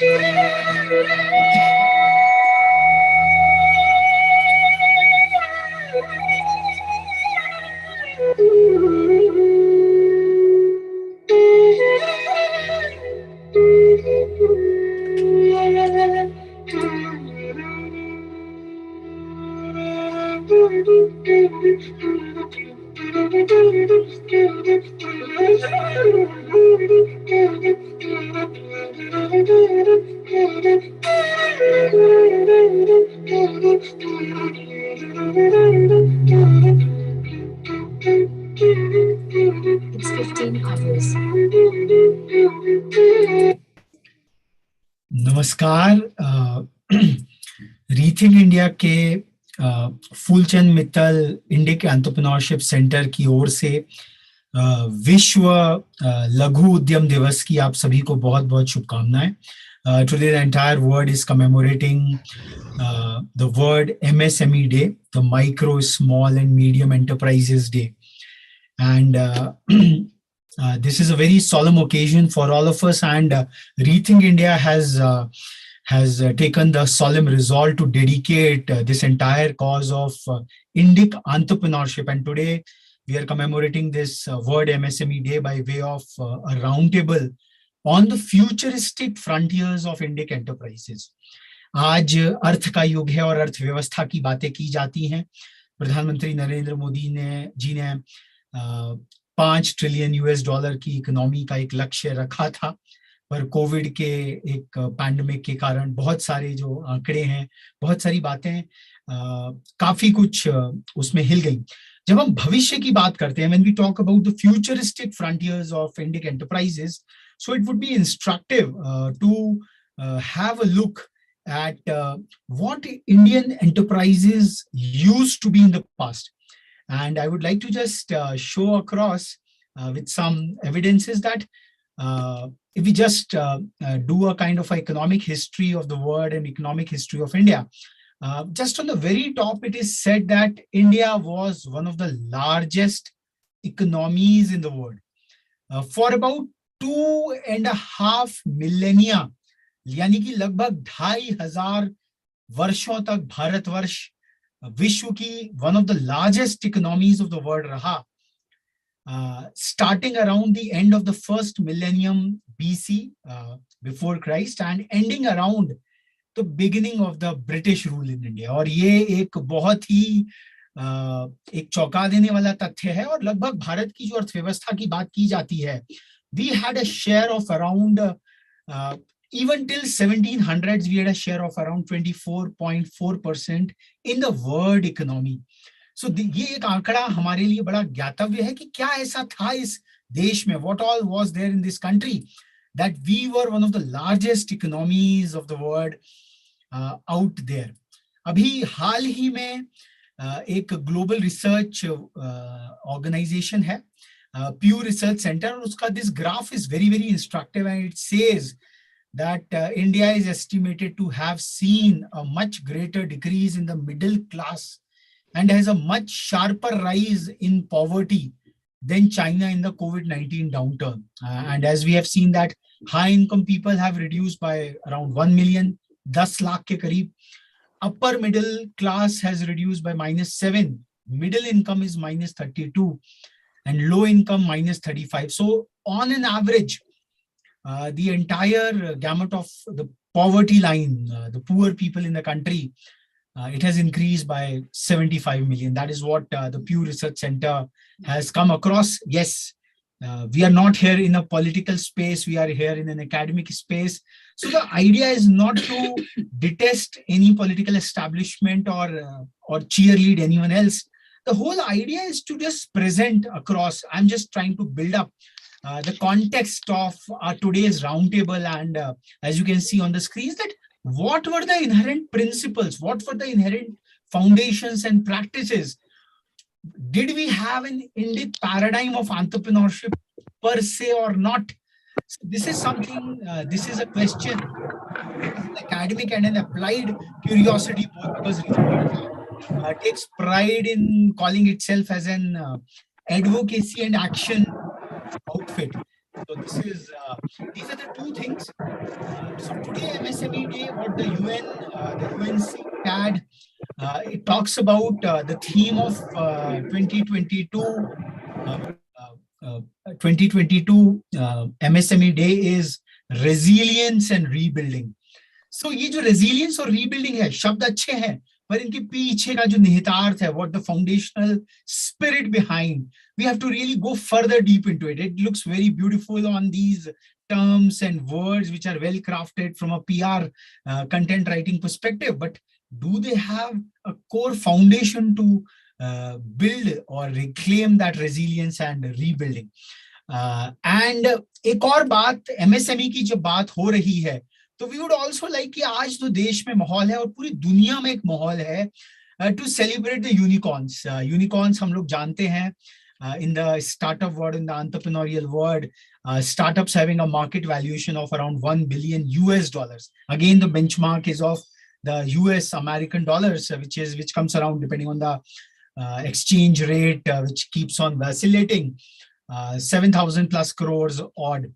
It's 15 hours. नमस्कार। Rethink India के Phoolchand Mittal Indic entrepreneurship centre की ओर से विश्व लघु उद्यम दिवस की आप सभी को बहुत बहुत शुभकामनाएं। Today the entire world is commemorating the word MSME Day, the Micro, Small and Medium Enterprises Day. And this is a very solemn occasion for all of us, and Rethink India has taken the solemn resolve to dedicate this entire cause of Indic entrepreneurship. And today we are commemorating this World MSME Day by way of a roundtable on the futuristic frontiers of Indic enterprises. आज अर्थ का युग है और अर्थव्यवस्था की बातें की जाती हैं। प्रधानमंत्री नरेंद्र मोदी जी ने 5 ट्रिलियन US$ की इकोनॉमी का एक लक्ष्य रखा था, पर कोविड के एक पैंडेमिक के कारण बहुत सारे जो आंकड़े हैं, बहुत सारी बातें काफी कुछ उसमें हिल गई। जब हम भविष्य की बात करते हैं, when we talk about the futuristic frontiers of Indic enterprises, so it would be instructive to have a look at what Indian enterprises used to be in the past. And I would like to just show across with some evidences that if we just do a kind of economic history of the world and economic history of India, just on the very top, it is said that India was one of the largest economies in the world. For about 2.5 millennia, यानी कि लगभग 2,500 वर्षों तक भारतवर्ष विश्व की one of the largest economies of the world रहा, starting around the end of the first millennium BC, before Christ, and ending around the beginning of the British rule in India. और ये एक बहुत ही एक चौंका देने वाला तथ्य है। और लगभग भारत की जो अर्थव्यवस्था की बात की जाती है, we had a share of around even till 1700s, we had a share of around 24.4% in the world economy. So ये एक आंकड़ा हमारे लिए बड़ा ज्ञातव्य है कि क्या ऐसा था इस देश में, what all was there in this country, that we were one of the largest economies of the world out there. अभी हाल ही में एक ग्लोबल रिसर्च ऑर्गेनाइजेशन है, Pew Research Center, और उसका this graph is very very instructive, and it says that India is estimated to have seen a much greater decrease in the middle class and has a much sharper rise in poverty than China in the COVID-19 downturn. And as we have seen that high income people have reduced by around 1 million, 10 lakh ke kareeb. Upper middle class has reduced by -7, middle income is -32, and low income -35. So on an average, the entire gamut of the poverty line, the poor people in the country, it has increased by 75 million. That is what the Pew Research Center has come across. Yes, we are not here in a political space, we are here in an academic space. So the idea is not to detest any political establishment or cheerlead anyone else. The whole idea is to just present across. I'm just trying to build up the context of today's roundtable, and as you can see on the screens, that what were the inherent principles, what were the inherent foundations and practices. Did we have an Indic paradigm of entrepreneurship per se or not? So this is something, this is a question, an academic and an applied curiosity both, because takes pride in calling itself as an advocacy and action outfit. So these are the two things. So today MSME Day, what the UNC had, it talks about the theme of 2022. Uh, 2022 MSME Day is resilience and rebuilding. सो ये जो resilience और rebuilding है, शब्द अच्छे हैं, पर इनके पीछे का जो निहितार्थ है, what the foundational spirit behind, we have to really go further deep into it. It looks very beautiful on these terms and words which are well crafted from a PR content writing perspective, but do they have a core foundation to build or reclaim that resilience and rebuilding? And एक और बात, MSME की जब बात हो रही है, तो वी वुड ऑल्सो लाइक कि आज तो देश में माहौल है और पूरी दुनिया में एक माहौल है to celebrate the unicorns. Unicorns हम लोग जानते हैं in the startup world, in the entrepreneurial world, startups having a market valuation of around $1 billion. Again, the benchmark is of the US American dollars, which comes around depending on the exchange rate, which keeps on vacillating, 7,000 plus crores odd.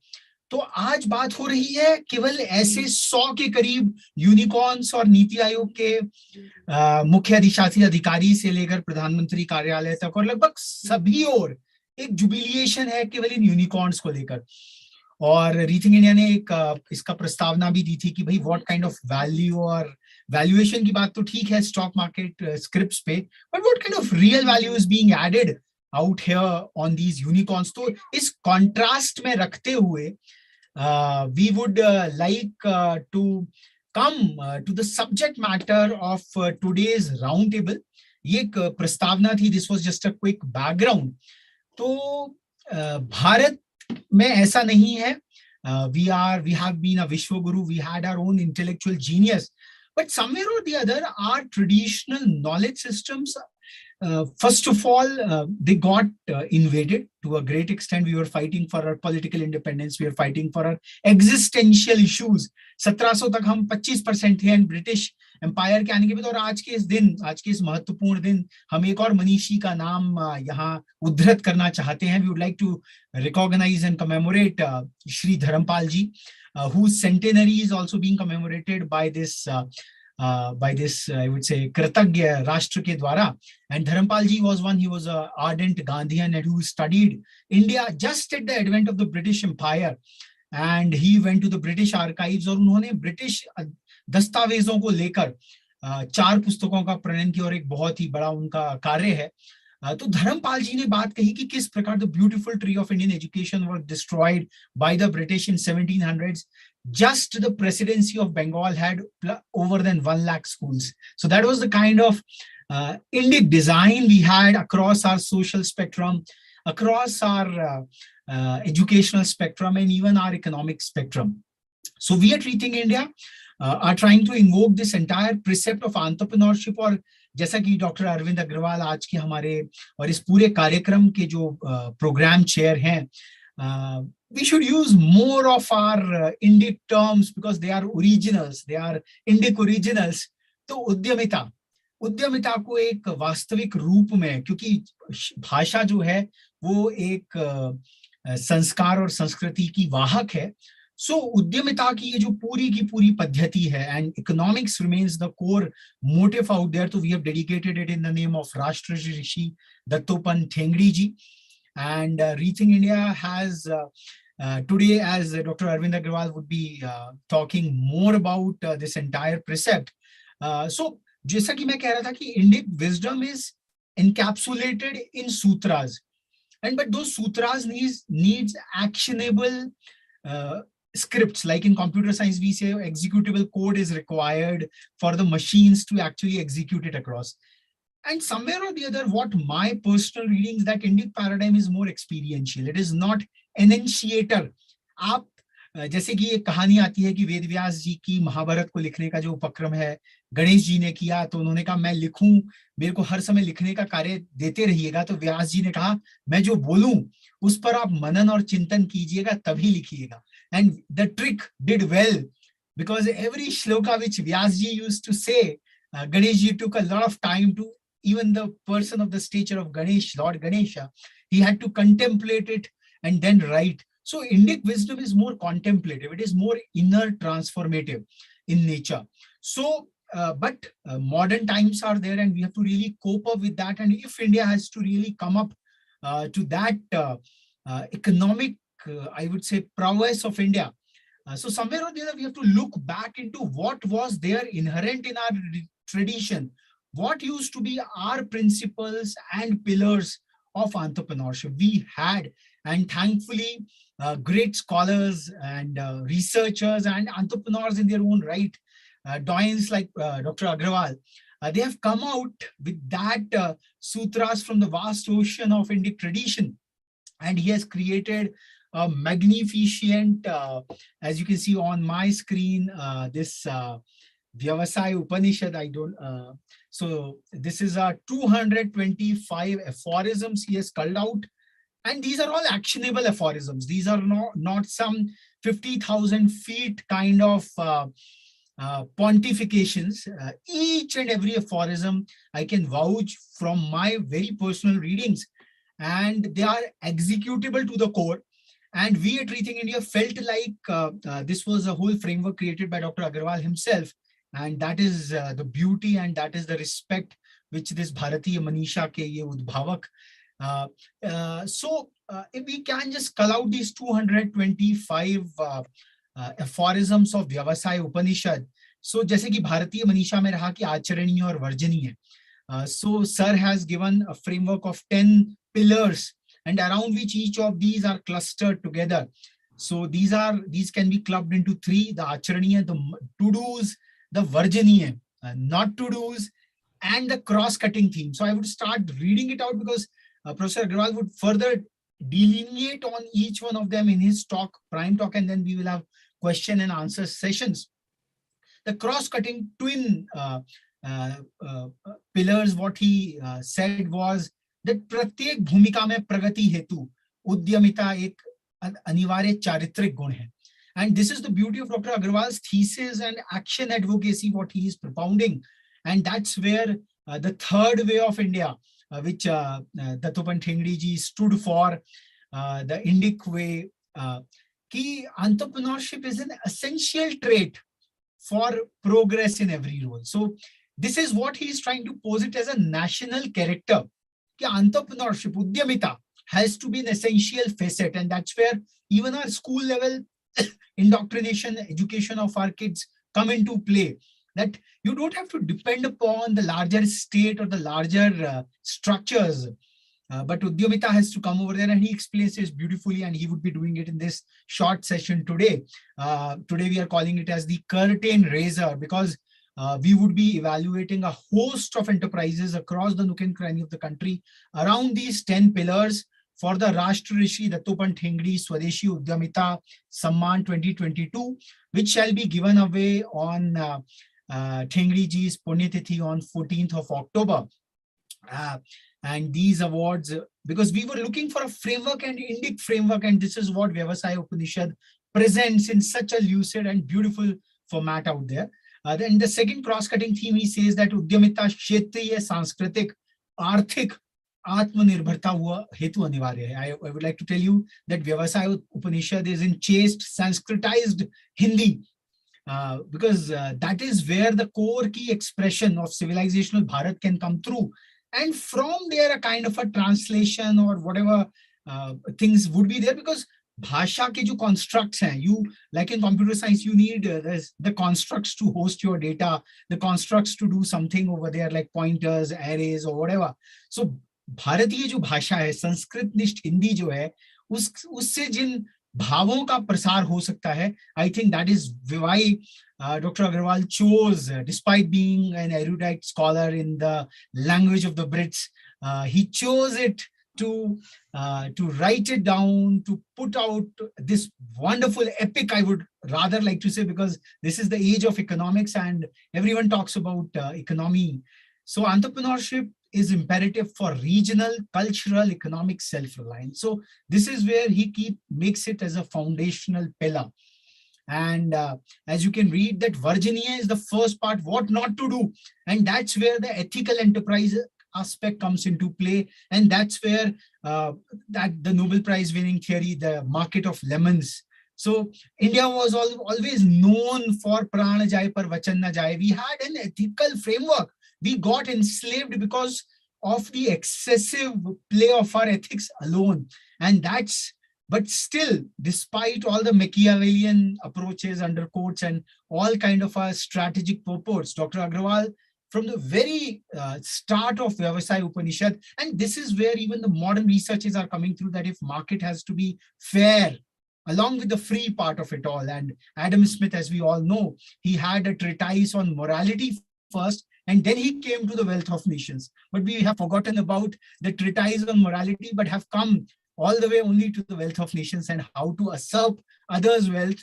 तो आज बात हो रही है केवल ऐसे 100 के करीब यूनिकॉर्न्स और नीति आयोग के मुख्य अधिशासी अधिकारी से लेकर प्रधानमंत्री कार्यालय तक और लगभग सभी और एक जुबिलिएशन है केवल इन यूनिकॉर्न्स को लेकर. और रीथिंक इंडिया ने एक इसका प्रस्तावना भी दी थी कि भाई व्हाट काइंड ऑफ वैल्यू और वैल्यूएशन की बात तो ठीक है स्टॉक मार्केट स्क्रिप्ट्स पे, but what kind of real value is being added out here on these unicorns. तो इस contrast में रखते हुए we would like to come to the subject matter of today's round table. ये एक प्रस्तावना थी, this was just a quick background. तो भारत में ऐसा नहीं है, we have been a Vishwa Guru, we had our own intellectual genius, but somewhere or the other our traditional knowledge systems, first of all, they got invaded to a great extent. We were fighting for our political independence. We were fighting for our existential issues. 1700 तक हम 25% थे, and British empire के आने के बाद और आज के इस महत्वपूर्ण दिन हम एक और मनीषी का नाम यहाँ उद्धृत करना चाहते हैं. We would like to recognize and commemorate Shri Dharamapal ji, whose centenary is also being commemorated by this I would say Kritagya Rashtra ke dwara. And Dharamapal ji was he was a ardent Gandhian and who studied India just at the advent of the British Empire, and he went to the British archives और उन्होंने British दस्तावेजों को लेकर 4 पुस्तकों का प्रणयन किया और एक बहुत ही बड़ा उनका कार्य है. तो धर्मपाल जी ने बात कही कि किस प्रकार the beautiful tree of Indian education was destroyed by the British in 1700s. Just the presidency of Bengal had over than 1 lakh schools. So that was the kind of Indic design we had across our social spectrum, across our educational spectrum, and even our economic spectrum. So we at Rethink India are trying to invoke this entire precept of entrepreneurship. और जैसा कि doctor Arvind Agarwal आज के हमारे और इस पूरे कार्यक्रम के जो प्रोग्राम चेयर हैं, we should use more of our Indic terms because they are originals, they are Indic originals. तो उद्यमिता को एक वास्तविक रूप में, क्योंकि भाषा जो है वो एक संस्कार और संस्कृति की वाहक है. सो उद्यमिता की ये जो पूरी की पूरी पद्धति है, and economics remains the core motive out there, तो we have dedicated it in the name of Rashtra Rishi Dattopant Thengadi ji. And Rethink India has today, as Dr. Arvind Agrawal would be talking more about this entire precept. So, जैसा कि मैं कह रहा था कि Indic wisdom is encapsulated in sutras, but those sutras needs actionable scripts. Like in computer science, we say executable code is required for the machines to actually execute it across. And somewhere or the other, what my personal reading is that Indic paradigm is more experiential. It is not enunciator. आप जैसे कि एक कहानी आती है कि वेद व्यास जी की महाभारत को लिखने का जो उपक्रम है गणेश जी ने किया, तो उन्होंने कहा मैं लिखूं, मेरे को हर समय लिखने का कार्य देते रहिएगा. तो व्यास जी ने कहा मैं जो बोलूं उस पर आप मनन और चिंतन कीजिएगा, तभी लिखिएगा. And the trick did well, because every shloka which Vyas ji used to say, Ganesh ji took a lot of time to, even the person of the stature of Ganesh, Lord Ganesha, he had to contemplate it and then write. So Indic wisdom is more contemplative. It is more inner transformative in nature. So, but modern times are there, and we have to really cope up with that. And if India has to really come up to that economic, I would say, prowess of India, so somewhere or the other, we have to look back into what was there inherent in our tradition, what used to be our principles and pillars of entrepreneurship. We had, and thankfully, great scholars and researchers and entrepreneurs in their own right, doyens like Dr. Agrawal, they have come out with that sutras from the vast ocean of Indic tradition, and he has created a magnificent, as you can see on my screen, this Vyavasai Upanishad. I don't. So this is a 225 aphorisms he has culled out, and these are all actionable aphorisms. These are not some 50,000 feet kind of pontifications. Each and every aphorism I can vouch from my very personal readings, and they are executable to the core. And we at Rethink India felt like this was a whole framework created by Dr. Agarwal himself. And that is the beauty, and that is the respect which this Bharatiya Manisha ke ye udbhavak. So if we can just cull out these 225 aphorisms of Vyavasai Upanishad. So जैसे कि भारतीय मनीषा में रहा कि आचरणीय और वर्जनीय. So sir has given a framework of 10 pillars, and around which each of these are clustered together. So these can be clubbed into three: the acharaniya, the to-dos, the varjaniya, not to-dos, and the cross-cutting theme. So I would start reading it out, because Professor Agrawal would further delineate on each one of them in his talk, prime talk, and then we will have question and answer sessions. The cross-cutting twin pillars, what he said was that प्रत्येक भूमिका में प्रगति हेतु उद्यमिता एक अनिवार्य चारित्रिक गुण है. And this is the beauty of Dr. Agrawal's thesis and action advocacy, what he is propounding. And that's where the third way of India, which Dattopan Thengdi ji stood for, the Indic way, कि entrepreneurship is an essential trait for progress in every role. So this is what he is trying to pose it as a national character. कि entrepreneurship, udyamita, has to be an essential facet, and that's where even our school level indoctrination, education of our kids come into play. That you don't have to depend upon the larger state or the larger structures, but udyamita has to come over there, and he explains this beautifully, and he would be doing it in this short session today. Today we are calling it as the curtain raiser, because we would be evaluating a host of enterprises across the nook and cranny of the country around these 10 pillars for the Rashtra Rishi Dattopan Thengdi Swadeshi Udyamita Samman 2022, which shall be given away on Thengdi ji's Punyatithi on 14th of October. And these awards, because we were looking for a framework, and Indic framework, and this is what Vyavasai Upanishad presents in such a lucid and beautiful format out there. Then the second cross-cutting theme, he says that Udyamita Kshetriya Sanskritik Arthik Atmanirbharta hua hetu anivarya hai. I would like to tell you that Vyavasai Upanishad is in chaste Sanskritized Hindi, because that is where the core key expression of civilizational Bharat can come through. And from there, a kind of a translation or whatever things would be there, because भाषा के जो constructs हैं, you, like in computer science, you need the constructs to host your data, the constructs to do something over there, like pointers, arrays, or whatever. So भारतीय जो भाषा है, संस्कृत निष्ठ हिंदी जो है, उससे जिन भावों का प्रसार हो सकता है, I think that is why Dr. Agarwal chose, despite being an erudite scholar in the language of the Brits, he chose it to write it down, to put out this wonderful epic, I would rather like to say, because this is the age of economics and everyone talks about economy. So entrepreneurship is imperative for regional, cultural, economic self-reliance. So this is where he makes it as a foundational pillar. And as you can read, that Varjaniya is the first part, what not to do. And that's where the ethical enterprise aspect comes into play. And that's where that the Nobel Prize winning theory, the market of lemons. So India was always known for prana jai par vachan na jai. We had an ethical framework. We got enslaved because of the excessive play of our ethics alone. And but still, despite all the Machiavellian approaches, undercoats, and all kind of strategic purports, Dr. Agrawal, from the very start of Vyavasai Upanishad, and this is where even the modern researches are coming through, that if market has to be fair, along with the free part of it all. And Adam Smith, as we all know, he had a treatise on morality first, and then he came to the wealth of nations. But we have forgotten about the treatise on morality, but have come all the way only to the wealth of nations and how to usurp others' wealth.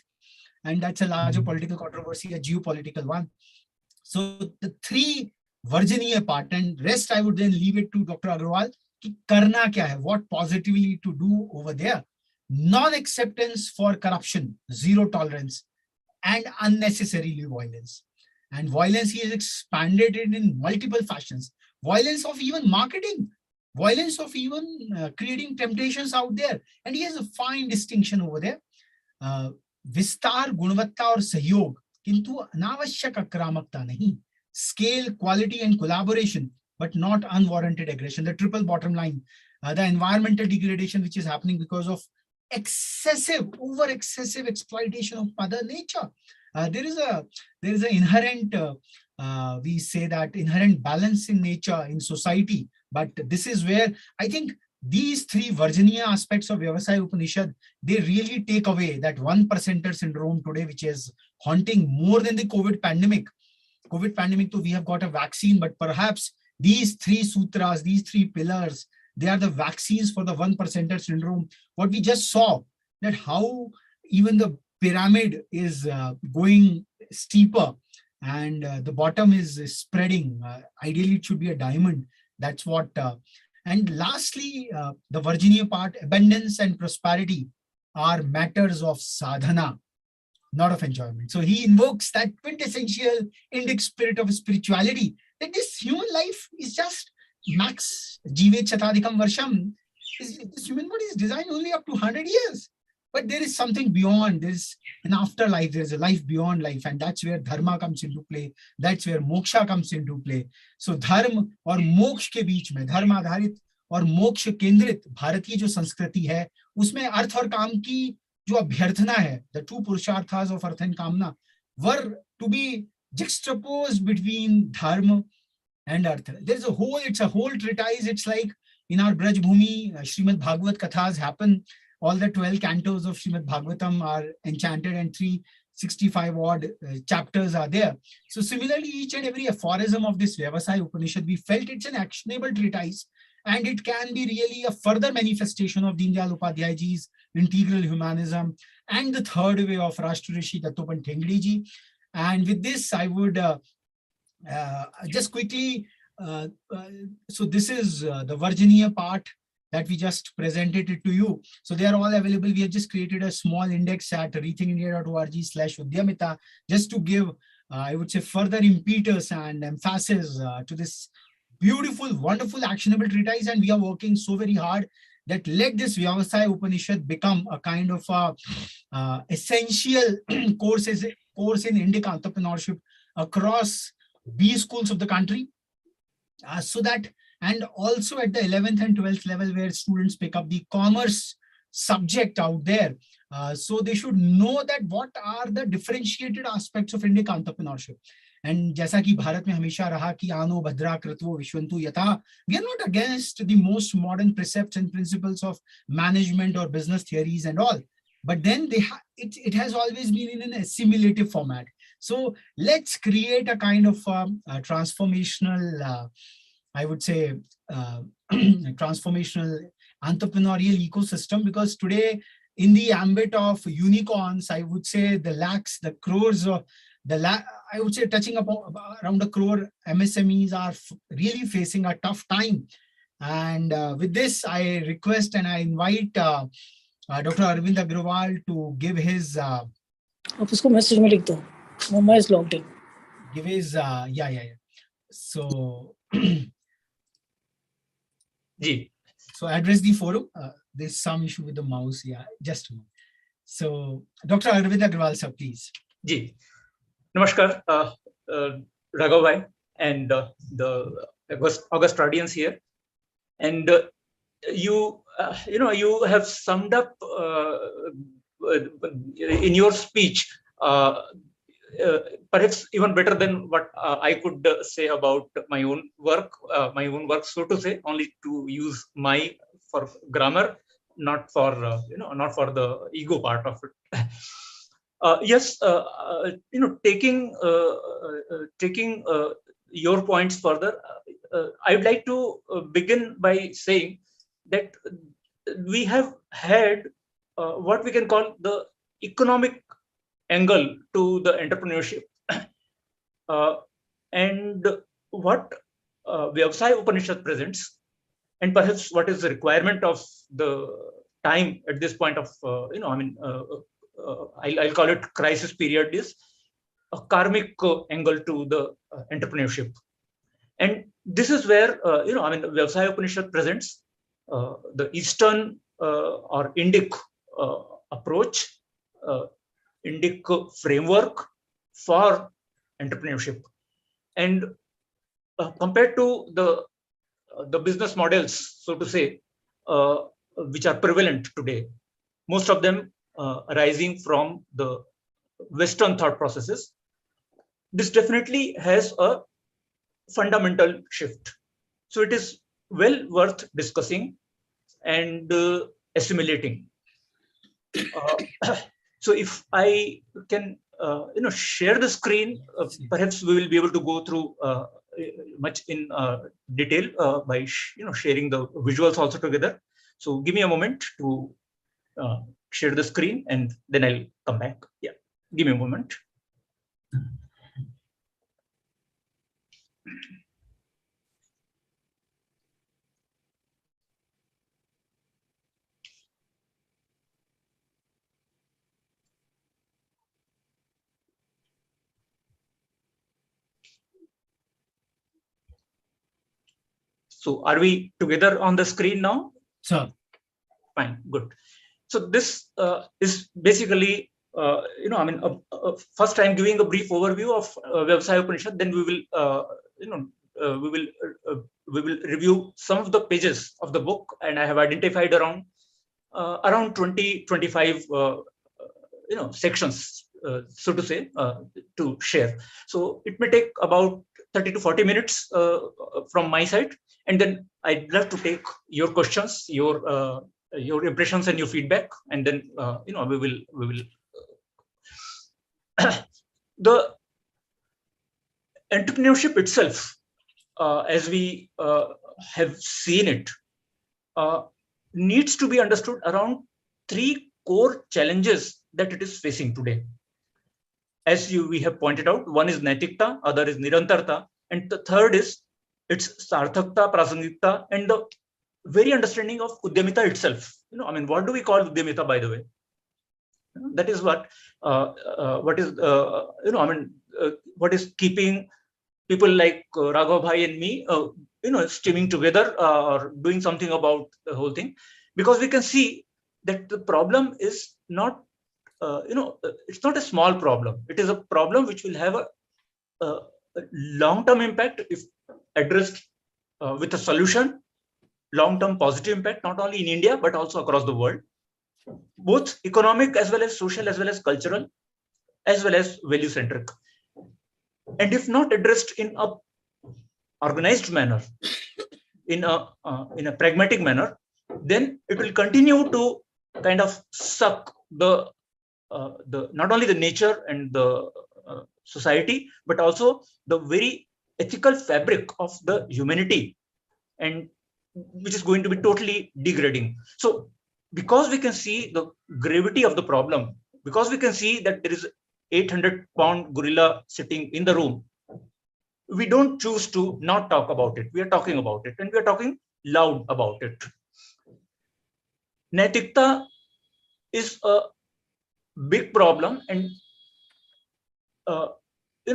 And that's a larger political controversy, a geopolitical one. So the three Virginia part, and rest I would then leave it to Dr. Agrawal. Ki karna kya hai, what positively to do over there. Non-acceptance for corruption, zero tolerance, and unnecessarily violence. And violence he has expanded it in multiple fashions. Violence of even marketing, violence of even creating temptations out there. And he has a fine distinction over there. Vistar, Gunavatta और सहयोग, किंतु अनावश्यक आक्रामकता नहीं. Scale, quality, and collaboration, but not unwarranted aggression. The triple bottom line, the environmental degradation which is happening because of excessive exploitation of Mother Nature. There is an inherent, we say that inherent balance in nature, in society. But this is where I think these three Virginia aspects of Vyavasai Upanishad, they really take away that 1% syndrome today, which is haunting more than the COVID pandemic. COVID pandemic, too, we have got a vaccine, but perhaps these three sutras, these three pillars, they are the vaccines for the 1% syndrome. What we just saw, that how even the pyramid is going steeper and the bottom is spreading. Ideally, it should be a diamond. That's what. And lastly, the Virginia part, abundance and prosperity are matters of sadhana, not of enjoyment. So he invokes that quintessential Indic spirit of spirituality, that this human life is just max jivet chatadikam varsham. This human body is designed only up to 100 years. But there is something beyond. There's an afterlife. There's a life beyond life. And that's where dharma comes into play. That's where moksha comes into play. So dharma और मोक्ष के बीच में धर्म आधारित और मोक्ष केंद्रित भारतीय जो संस्कृति है, उसमें अर्थ और काम की जो अभ्यर्थना है, the two purusharthas of earth and कामना were to be juxtaposed between dharma and artha. There's it's a whole treatise. It's like in our Braj Bhumi, Srimad Bhagavad Kathas happen. All the 12 cantos of Srimad Bhagavatam are enchanted and 365 odd chapters are there. So similarly, each and every aphorism of this Vyavasai Upanishad, we felt it's an actionable treatise, and it can be really a further manifestation of Deen Dayal Upadhyay ji's integral humanism and the third way of Rashtra Rishi Dattopant Thengdi ji. And with this, I would just quickly, so this is the Virginia part that we just presented it to you. So they are all available. We have just created a small index at rethinkindia.org/Udyamita, just to give, I would say, further impetus and emphasis to this beautiful, wonderful, actionable treatise. And we are working so very hard that let this Vyavasai Upanishad become a kind of essential course in Indic entrepreneurship across B schools of the country, so that, and also at the 11th and 12th level where students pick up the commerce subject out there. So they should know that what are the differentiated aspects of Indic entrepreneurship. And जैसा कि भारत में हमेशा रहा कि आनो भद्रा कृत्वो विश्वन्तु यथा, we are not against the most modern precepts and principles of management or business theories and all, but then it has always been in an assimilative format. So let's create a kind of transformational, I would say, transformational entrepreneurial ecosystem, because today in the ambit of unicorns, I would say the crores of I would say touching up around a crore MSMEs are really facing a tough time. And with this, I request and I invite Dr. Arvind Agrawal to give his. आप उसको message में लिख दो. Mama is logged in. Give his yeah. So ji, So address the forum. There's some issue with the mouse. Yeah, just a moment. So Dr. Arvind Agrawal, sir, please. Ji, namaskar, Raghav bhai, and the August audience here. And you have summed up in your speech perhaps even better than what I could say about my own work, so to say, only to use my for grammar, not for not for the ego part of it. Yes, taking your points further, I would like to begin by saying that we have had what we can call the economic angle to the entrepreneurship. And what Vyavasaya Upanishad presents, and perhaps what is the requirement of the time at this point of, I'll call it crisis period, is a karmic angle to the entrepreneurship. And this is where, Vyavasaya Upanishad presents the Eastern or Indic approach, Indic framework for entrepreneurship. And compared to the business models, so to say, which are prevalent today, most of them arising from the Western thought processes, this definitely has a fundamental shift. So it is well worth discussing and assimilating. So if I can, share the screen, perhaps we will be able to go through much in detail by sharing the visuals also together. So give me a moment to share the screen, and then I'll come back. Yeah, give me a moment. So are we together on the screen now? Sir. Fine, good. So this is basically, first I'm giving a brief overview of Vyavasaya Upanishad, then we will, we will review some of the pages of the book, and I have identified around 20-25 sections, so to say, to share. So it may take about 30 to 40 minutes from my side, and then I'd love to take your questions, your impressions and your feedback, and then we will the entrepreneurship itself, as we have seen it, needs to be understood around three core challenges that it is facing today. As we have pointed out, one is naitikta, other is nirantarta, and the third is its sarthakta, prasangikta, and the very understanding of udyamita itself. What do we call udyamita, by the way? That is what is keeping people like Raghav bhai and me, steaming together or doing something about the whole thing, because we can see that the problem is not, it's not a small problem. It is a problem which will have a long-term impact if addressed with a solution, long-term positive impact, not only in India, but also across the world, both economic as well as social, as well as cultural, as well as value-centric. And if not addressed in a organized manner, in a pragmatic manner, then it will continue to kind of suck the not only the nature and the society, but also the very ethical fabric of the humanity, and which is going to be totally degrading. So because we can see the gravity of the problem, because we can see that there is 800-pound gorilla sitting in the room, we don't choose to not talk about it. We are talking about it, and we are talking loud about it. Naitikta is a big problem, and in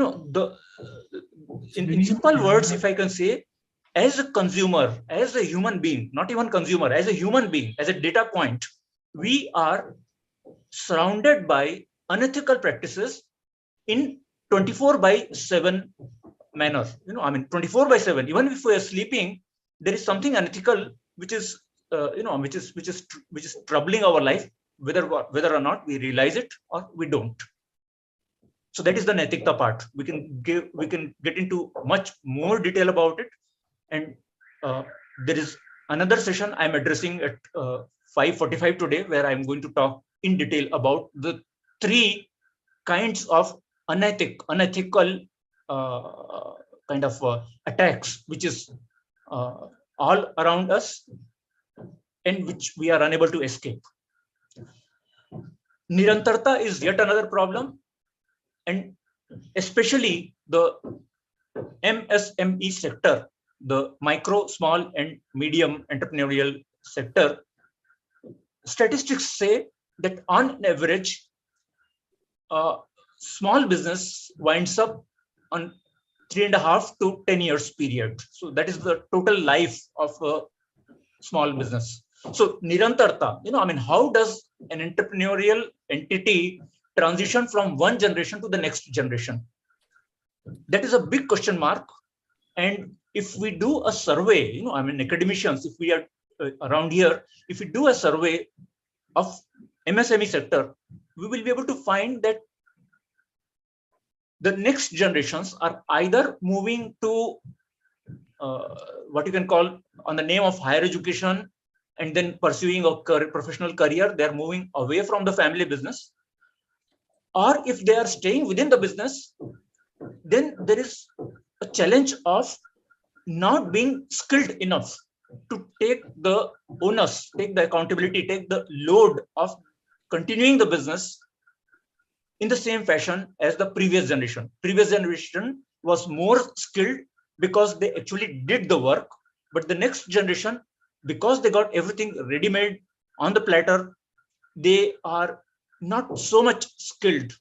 simple words, if I can say, as a consumer, as a human being, not even consumer, as a human being, as a data point, we are surrounded by unethical practices in 24/7 manner. 24/7. Even if we are sleeping, there is something unethical which is, which is troubling our life, whether or not we realize it or we don't. So that is the naitikta part. We can get into much more detail about it, and there is another session I'm addressing at 5:45 today, where I'm going to talk in detail about the 3 kinds of unethical kind of attacks, which is all around us and which we are unable to escape. Nirantarta is yet another problem, and especially the MSME sector, the micro, small, and medium entrepreneurial sector. Statistics say that on average, small business winds up on 3.5 to 10 years period. So that is the total life of a small business. So Nirantarta, how does an entrepreneurial entity transition from one generation to the next generation? That is a big question mark. And if we do a survey, academicians, if we are around here, if we do a survey of MSME sector, we will be able to find that the next generations are either moving to what you can call, on the name of higher education, and then pursuing a professional career, they're moving away from the family business. Or if they are staying within the business, then there is a challenge of not being skilled enough to take the onus, take the accountability, take the load of continuing the business in the same fashion as the previous generation. Previous generation was more skilled because they actually did the work, but the next generation, because they got everything ready-made on the platter, they are not so much skilled.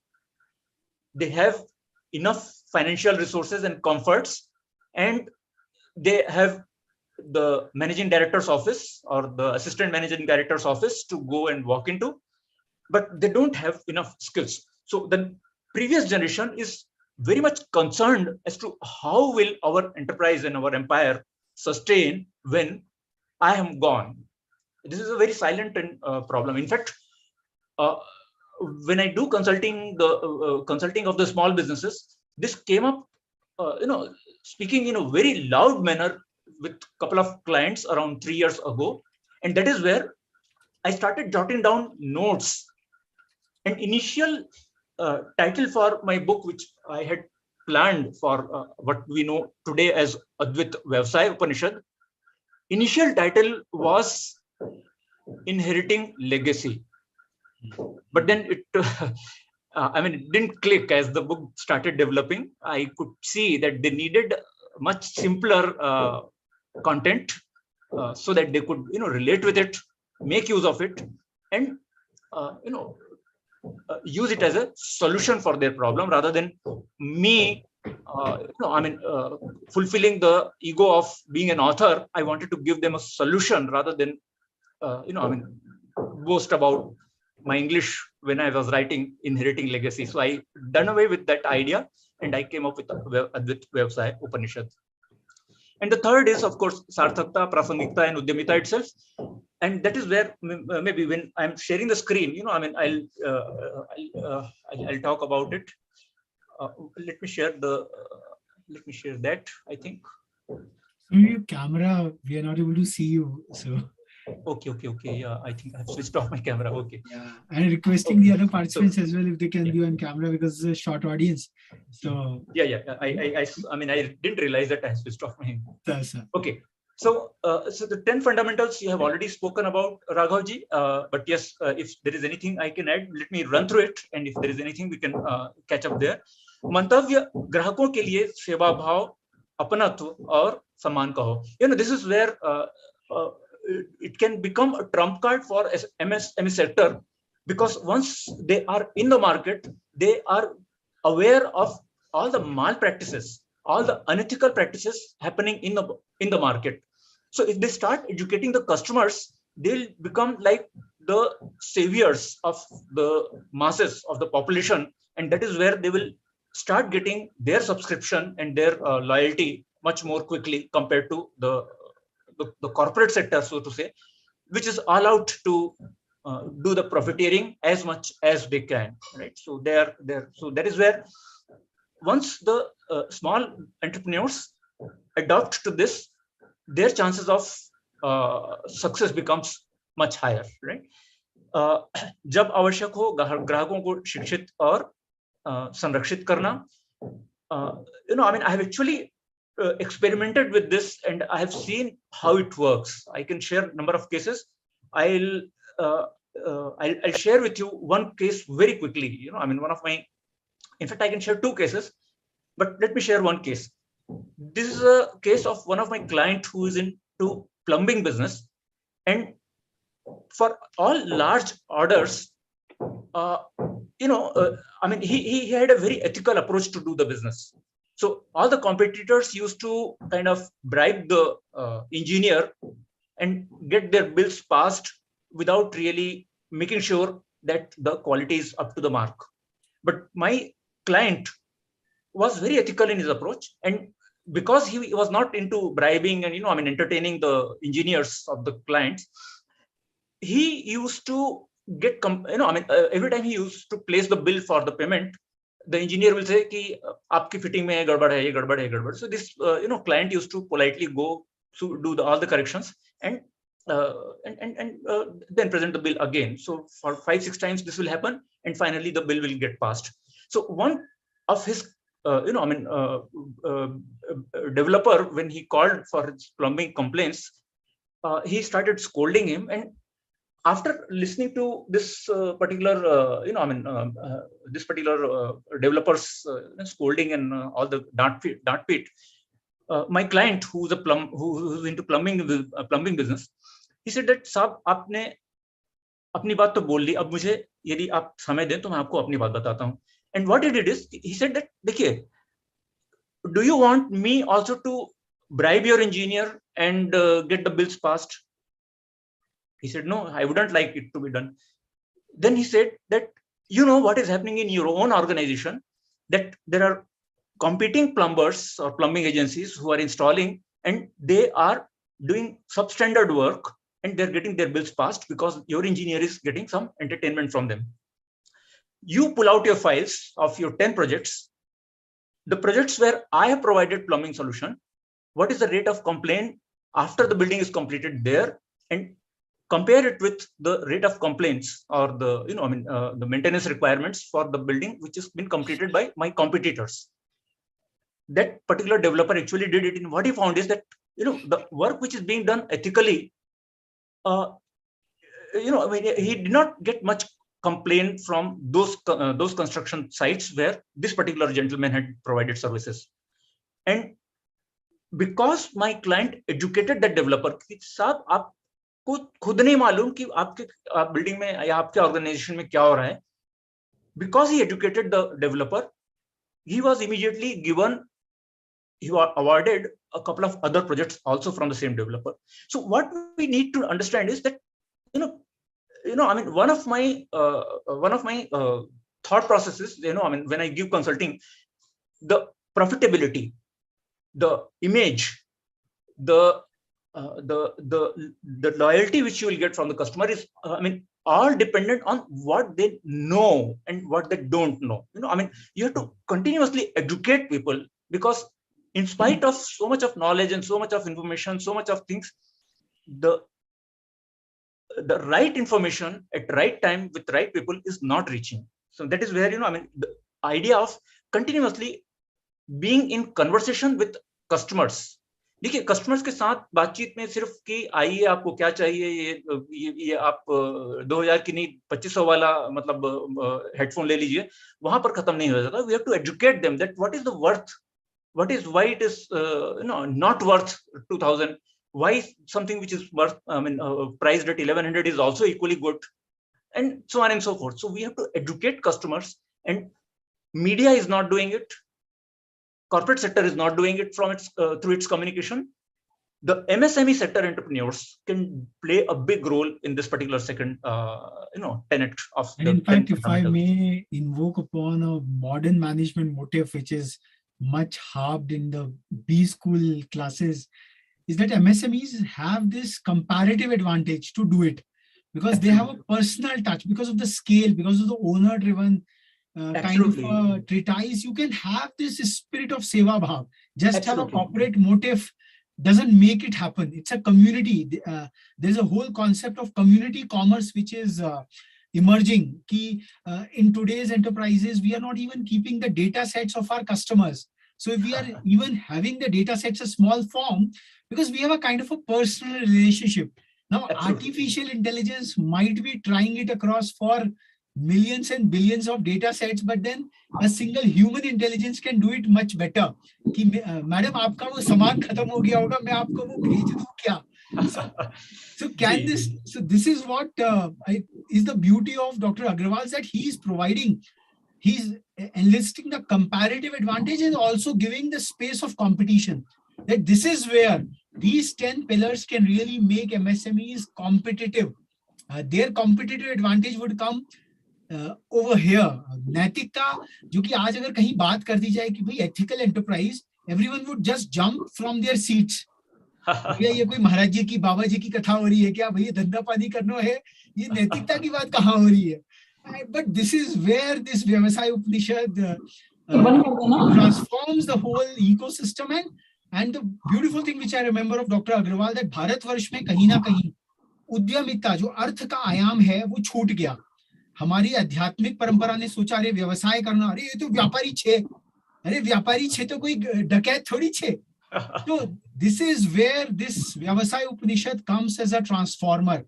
They have enough financial resources and comforts, and they have the managing director's office or the assistant managing director's office to go and walk into, but they don't have enough skills. So the previous generation is very much concerned as to how will our enterprise and our empire sustain when I am gone. This is a very silent problem. In fact, when I do consulting, the consulting of the small businesses, this came up, speaking in a very loud manner with a couple of clients around 3 years ago, and that is where I started jotting down notes. An initial title for my book, which I had planned for what we know today as Advait Vyavsay Upanishad, initial title was Inheriting Legacy. But then it, it didn't click as the book started developing. I could see that they needed much simpler content so that they could, relate with it, make use of it, and, use it as a solution for their problem, rather than me, fulfilling the ego of being an author. I wanted to give them a solution rather than, boast about my English when I was writing Inheriting Legacy. So I done away with that idea, and I came up with Advait Vyavsay Upanishad. And the third is, of course, Sarthakta, Prasangikta, and Udyamita itself. And that is where maybe when I'm sharing the screen, I'll talk about it. Let me share that, I think. Your camera, we are not able to see you. So okay. Yeah, I think I've switched off my camera. Okay. Yeah, and requesting the other participants as well if they can be on camera, because it's a short audience. So yeah. I didn't realize that I switched off my. Okay. So the 10 fundamentals you have already spoken about, Raghavji. But yes, if there is anything I can add, let me run through it. And if there is anything, we can catch up there. मंतव्य ग्राहकों के लिए सेवा भाव, अपनत्व और सम्मान का हो. This is where it can become a trump card for MSME sector, because once they are in the market, they are aware of all the malpractices, all the unethical practices happening in the market. So if they start educating the customers, they'll become like the saviors of the masses of the population, and that is where they will start getting their subscription and their loyalty much more quickly compared to the corporate sector, so to say, which is all out to do the profiteering as much as they can, right? So so that is where once the small entrepreneurs adopt to this, their chances of success becomes much higher, right? जब आवश्यक हो ग्राहकों को शिक्षित और संरक्षित करना, I mean, I have actually experimented with this and I have seen how it works. I can share a number of cases. I'll share with you one case very quickly. I mean, in fact, I can share two cases, but let me share one case. This is a case of one of my client who is into plumbing business, and for all large orders, I mean, he had a very ethical approach to do the business. So all the competitors used to kind of bribe the engineer and get their bills passed without really making sure that the quality is up to the mark. But my client was very ethical in his approach, and because he was not into bribing and I mean entertaining the engineers of the clients, he used to get I mean every time he used to place the bill for the payment, the engineer will say कि आपकी fitting में गड़बड़ है, ये गड़बड़ है, ये गड़बड़. So this client used to politely go to do all the corrections and then present the bill again. So for 5-6 times this will happen, and finally the bill will get passed. So one of his developer, when he called for his plumbing complaints, he started scolding him, and after listening to this particular this particular developer's scolding and all the dart pit, my client who's into plumbing business, he said that साहब आपने अपनी बात तो बोल ली, अब मुझे यदि आप समय दें तो मैं आपको अपनी बात बताता हूं. And what he did is, he said that, देखिए, do you want me also to bribe your engineer and get the bills passed? He said, no, I wouldn't like it to be done. Then he said that, what is happening in your own organization, that there are competing plumbers or plumbing agencies who are installing, and they are doing substandard work, and they're getting their bills passed because your engineer is getting some entertainment from them. You pull out your files of your 10 projects, the projects where I have provided plumbing solution, what is the rate of complaint after the building is completed there, and compare it with the rate of complaints or the the maintenance requirements for the building which has been completed by my competitors. That particular developer actually did it, and what he found is that the work which is being done ethically, he did not get much complaint from those construction sites where this particular gentleman had provided services. And because my client educated that developer, साहब आपको खुद नहीं मालूम कि आपके building में या आपके ऑर्गेनाइजेशन में क्या हो रहा है, because he educated the developer, he was immediately given, he was awarded a couple of other projects also from the same developer. So what we need to understand is that I mean, one of my thought processes, when I give consulting, the profitability, the image, the loyalty which you will get from the customer is, all dependent on what they know and what they don't know. You have to continuously educate people, because in spite of so much of knowledge and so much of information, so much of things, the right information at right time with right people is not reaching. So that is where the idea of continuously being in conversation with customers. देखिए, customers के साथ बातचीत में सिर्फ कि आइए आपको क्या चाहिए, ये आप 2000 की नहीं 2500 वाला मतलब हेडफोन ले लीजिए, वहां पर खत्म नहीं हो जाता. We have to educate them that what is the worth, why it is not worth 2000, why something which is worth priced at 1100 is also equally good, and so on and so forth. So we have to educate customers, and media is not doing it, corporate sector is not doing it from its through its communication, the MSME sector entrepreneurs can play a big role in this particular second, tenet of And the in 10 fact, if I fundamentals. may invoke upon a modern management motive, which is much harped in the B school classes, is that MSMEs have this comparative advantage to do it because they have a personal touch, because of the scale, because of the owner-driven kind of Absolutely. treatise. You can have this spirit of seva bhav. Just have a Absolutely. corporate motive doesn't make it happen. It's a community. There's a whole concept of community commerce which is emerging. In today's enterprises, we are not even keeping the data sets of our customers. So if we are even having the data sets a small form, because we have a kind of a personal relationship. Now, Absolutely. artificial intelligence might be trying it across for millions and billions of data sets, but then a single human intelligence can do it much better. कि madam आपका वो सामान खत्म हो गया होगा, मैं आपको वो भेज दूं क्या? So this is what is the beauty of Dr. Agrawal, that he is providing. He's enlisting the comparative advantage and also giving the space of competition. That this is where these 10 pillars can really make MSMEs competitive. Their competitive advantage would come over here. नैतिकता, जो कि आज अगर कहीं बात कर दी जाए कि भाई ethical enterprise, everyone would just jump from their seats. भैया ये कोई महाराज जी की, बाबा जी की कथा हो रही है क्या? भैया धंधा पानी करना है, ये नैतिकता की बात कहाँ हो रही है? But this is where this Vyavasai Upanishad transforms the whole ecosystem. And the beautiful thing which I remember of Dr. Agrawal, that Bharatvarsh में कहीं ना कहीं उद्यमिता, जो अर्थ का आयाम है, वो छूट गया. हमारी आध्यात्मिक परंपरा ने सोचा, अरे व्यवसाय करना, अरे ये तो व्यापारी छे, अरे व्यापारी छे तो कोई डकैत थोड़ी छे. So this is where this Vyavasai Upanishad comes as a transformer,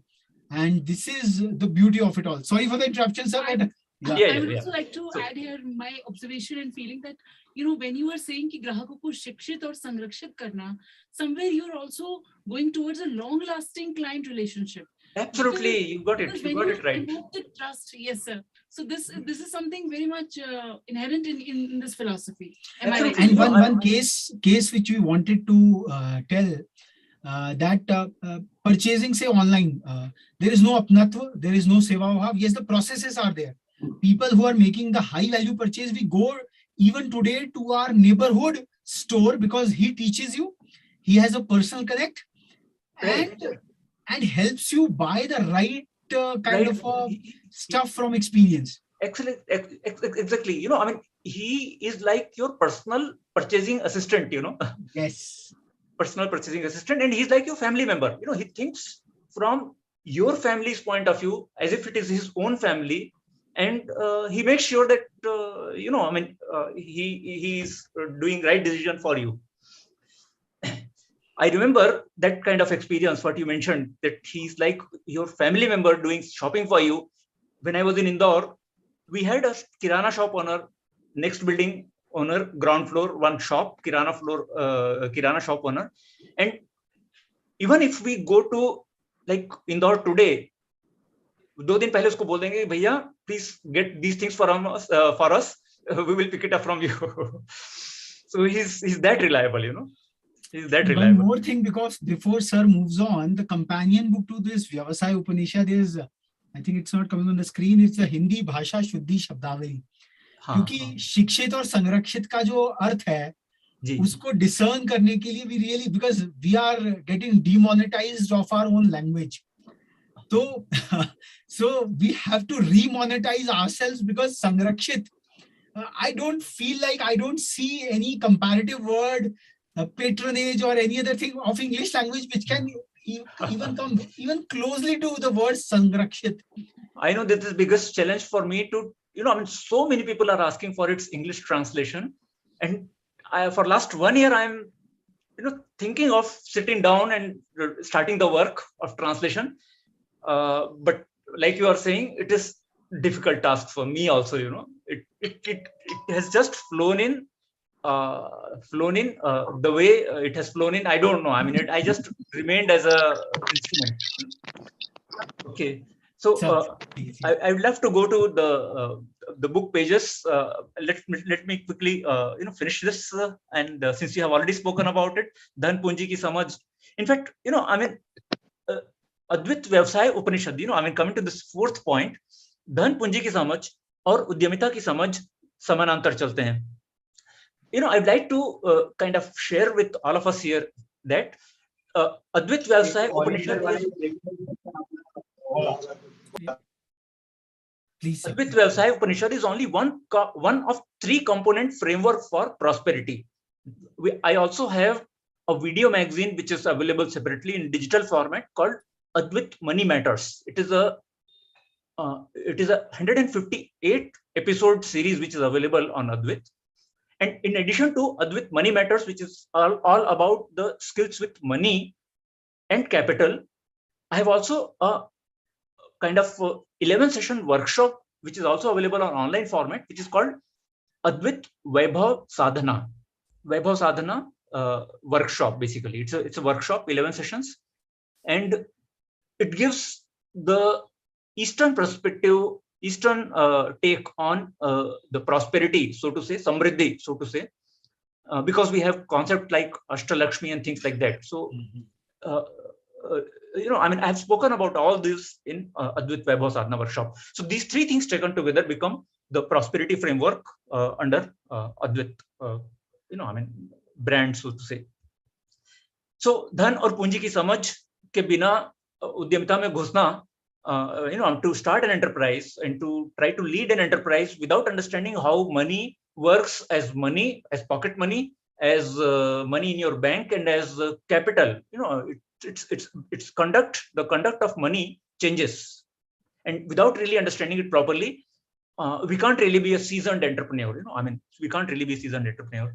and this is the beauty of it all. Sorry for the interruption, sir. I would also like to add here my observation and feeling that, when you are saying कि ग्राहकों को शिक्षित और संरक्षित करना, somewhere you're also going towards a long-lasting client relationship. Absolutely, you got it. You got it right. The trust, yes, sir. So this is something very much inherent in this philosophy. Am I right? And one case which we wanted to tell, that purchasing, say online, there is no apnatva, there is no seva bhav. Yes, the processes are there. People who are making the high value purchase, we go even today to our neighborhood store because he teaches you, he has a personal connect, and helps you buy the right kind of stuff from experience. Excellent. Exactly. He is like your personal purchasing assistant, Yes. Personal purchasing assistant, and he's like your family member. He thinks from your family's point of view as if it is his own family, and he makes sure that he is doing right decision for you. I remember that kind of experience, what you mentioned, that he's like your family member doing shopping for you. When I was in Indore, we had a Kirana shop owner, next building owner, ground floor, one shop, Kirana shop owner. And even if we go to like Indore today, 2 दिन पहले उसको बोल देंगे, भैया, please get these things for us. We will pick it up from you. So he's that reliable, He's that reliable. One more thing, because before sir moves on, the companion book to this Vyavasai Upanishad is, I think it's not coming on the screen, it's the Hindi Bhasha Shuddhi Shabdavali. क्योंकि शिक्षित और संरक्षित का जो अर्थ है, उसको discern करने के लिए we really, because we are getting demonetized of our own language. So we have to remonetize ourselves, because संरक्षित, I don't see any comparative word, patronage or any other thing of English language which can even come even closely to the word Sangrakshit. I know this is the biggest challenge for me to, so many people are asking for its English translation. And for last 1 year, I'm, thinking of sitting down and starting the work of translation. But like you are saying, it is difficult task for me also, it has just flown in the way it has flown in. I don't know. I just remained as a instrument. Okay. So I would love to go to the book pages. Let me quickly finish this. And since you have already spoken about it, Dhan Punji ki Samajh. In fact, I mean, Advait Vyavsay Upanishad. I mean, coming to this fourth point, Dhan Punji ki Samajh और उद्यमिता की समझ समानांतर चलते हैं. I'd like to kind of share with all of us here that Advait Vyavsay Upanishad is Advait Vyavsay Upanishad is only one of three component framework for prosperity. I also have a video magazine which is available separately in digital format called Advait Money Matters. It is a 158 episode series which is available on Advait. And in addition to Advait Money Matters, which is all about the skills with money and capital, I have also a kind of 11-session workshop, which is also available on online format, which is called Advait Vaibhav Sadhana. Vaibhav Sadhana workshop, basically. It's a workshop, 11 sessions. And it gives the Eastern perspective, Eastern take on the prosperity, so to say, Samriddhi, so to say, because we have concept like Ashtalakshmi and things like that. So, I mean, I have spoken about all this in Advait Vaibhav Sadhana workshop. So these three things taken together become the prosperity framework under Advait, I mean, brand, so to say. So, Dhan और पूंजी की समझ के बिना उद्यमिता में घुसना, to start an enterprise and to try to lead an enterprise without understanding how money works as pocket money, as money in your bank, and as capital. It's conduct. The conduct of money changes, and without really understanding it properly, we can't really be a seasoned entrepreneur. I mean, we can't really be a seasoned entrepreneur.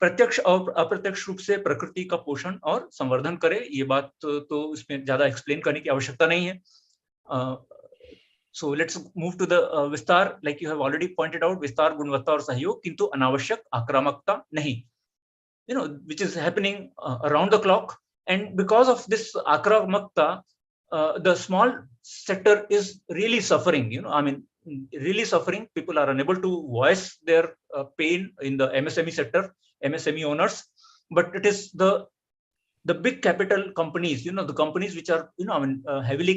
प्रत्यक्ष और अप्रत्यक्ष रूप से प्रकृति का पोषण और संवर्धन करे, ये बात तो इसमें ज्यादा एक्सप्लेन करने की आवश्यकता नहीं है. So let's move to the विस्तार. Like you have already pointed out, विस्तार, गुणवत्ता और सहयोग, किंतु अनावश्यक आक्रामकता नहीं. Which is happening around the clock, and because of this आक्रामकता, the small sector is really suffering. I mean, really suffering. People are unable to voice their pain in the MSME sector, MSME owners, but it is the big capital companies, the companies which are, heavily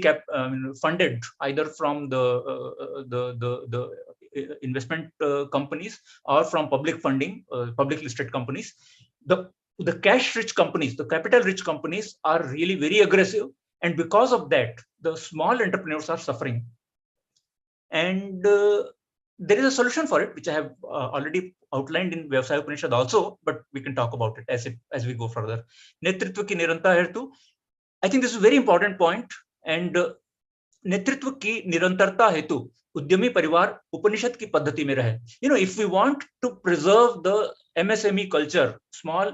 funded either from the investment companies or from public funding, public listed companies. The cash rich companies, the capital rich companies are really very aggressive, and because of that, the small entrepreneurs are suffering. And there is a solution for it, which I have already outlined in Vyavsay Upanishad also, but we can talk about it as we go further. Netritva ki niranta hetu. I think this is a very important point. And netritva ki nirantarta hetu, udyami parivar Upanishad ki paddhati mein rahe. If we want to preserve the MSME culture, small,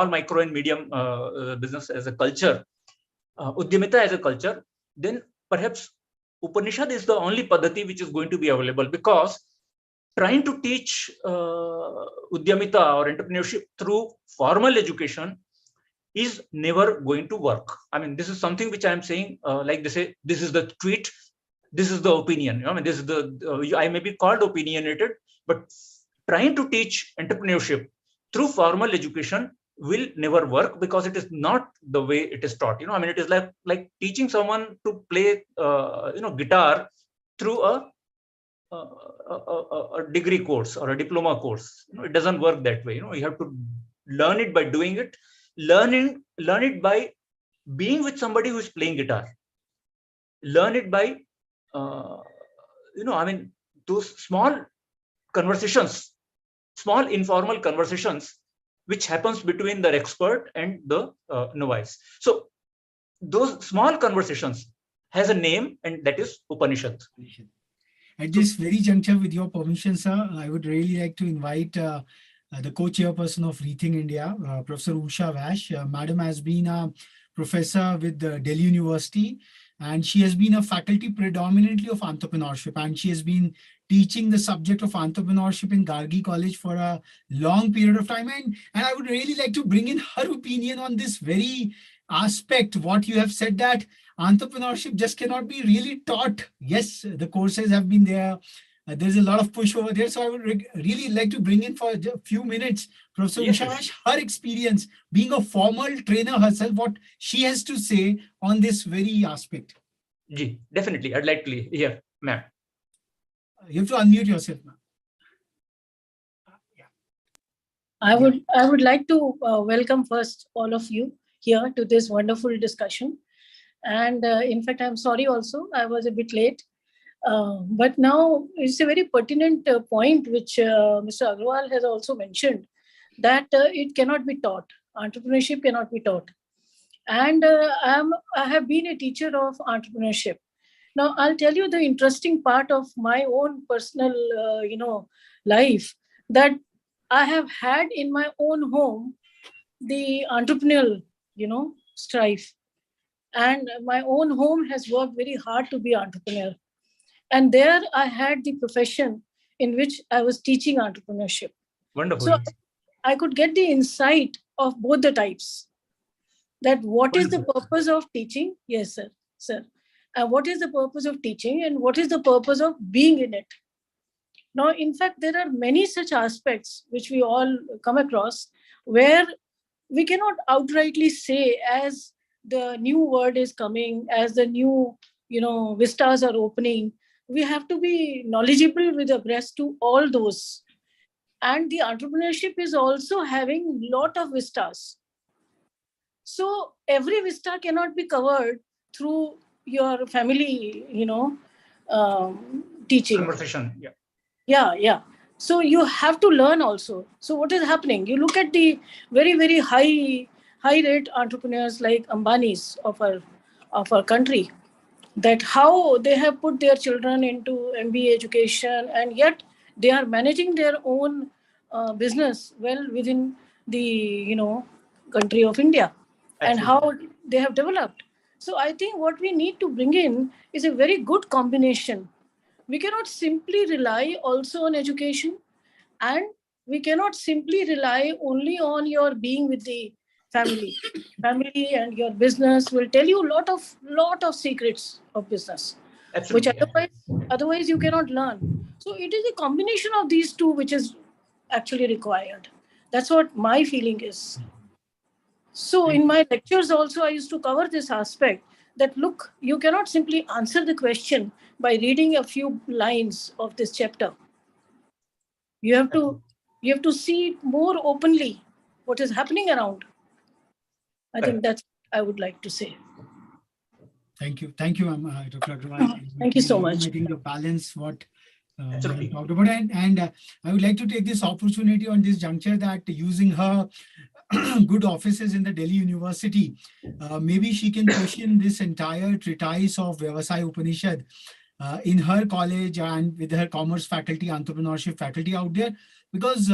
micro and medium business as a culture, udyamita as a culture, then perhaps Upanishad is the only paddhati which is going to be available, because trying to teach udyamita or entrepreneurship through formal education is never going to work. I mean, this is something which I am saying, like they say, this is the tweet, this is the opinion. I mean, this is I may be called opinionated, but trying to teach entrepreneurship through formal education will never work, because it is not the way it is taught. I mean, it is like teaching someone to play guitar through a degree course or a diploma course. It doesn't work that way. You have to learn it by doing it, learn it by being with somebody who is playing guitar, learn it by I mean, those small conversations, small informal conversations which happens between the expert and the novice. So those small conversations has a name, and that is Upanishad. At this very juncture, with your permission, sir, I would really like to invite the co-chairperson of Rethink India, Professor Usha Vash. Madam has been a professor with Delhi University, and she has been a faculty predominantly of entrepreneurship, and she has been teaching the subject of entrepreneurship in Gargi College for a long period of time. And I would really like to bring in her opinion on this very aspect, what you have said, that entrepreneurship just cannot be really taught. Yes, the courses have been there. There's a lot of push over there. So I would really like to bring in for a few minutes Professor Usha Ash, her experience being a formal trainer herself, what she has to say on this very aspect. Definitely. I'd like to hear, ma'am. You have to unmute yourself, ma'am. I would like to welcome first all of you here to this wonderful discussion. And in fact, I'm sorry also, I was a bit late. But now it's a very pertinent point which Mr. Agrawal has also mentioned, that it cannot be taught. Entrepreneurship cannot be taught. And I have been a teacher of entrepreneurship. Now, I'll tell you the interesting part of my own personal, life, that I have had in my own home the entrepreneurial, strife. And my own home has worked very hard to be entrepreneur. And there I had the profession in which I was teaching entrepreneurship. Wonderful. So I could get the insight of both the types. That what is the purpose of teaching? Yes, sir. And what is the purpose of teaching and what is the purpose of being in it? Now, in fact, there are many such aspects which we all come across where we cannot outrightly say, as the new word is coming, as the new, vistas are opening, we have to be knowledgeable with abreast to all those. And the entrepreneurship is also having a lot of vistas. So every vista cannot be covered through your family, teaching. Conversation, Yeah. So you have to learn also. So what is happening? You look at the very, very high rate entrepreneurs like Ambani's of our country, that how they have put their children into MBA education, and yet they are managing their own business well within the country of India. Absolutely. And how they have developed. So I think what we need to bring in is a very good combination. We cannot simply rely also on education, and we cannot simply rely only on your being with the family. Family and your business will tell you lot of secrets of business. Absolutely. Which otherwise you cannot learn. So it is a combination of these two which is actually required. That's what my feeling is. So in my lectures also, I used to cover this aspect, that look, you cannot simply answer the question by reading a few lines of this chapter. You have to see more openly what is happening around. I think that's what I would like to say. Thank you, Dr. Agrawal. Thank you so much. I think the balance what we talked about, and I would like to take this opportunity on this juncture that using her good offices in the Delhi University, maybe she can question this entire treatise of Vyavasai Upanishad in her college and with her commerce faculty, entrepreneurship faculty out there, because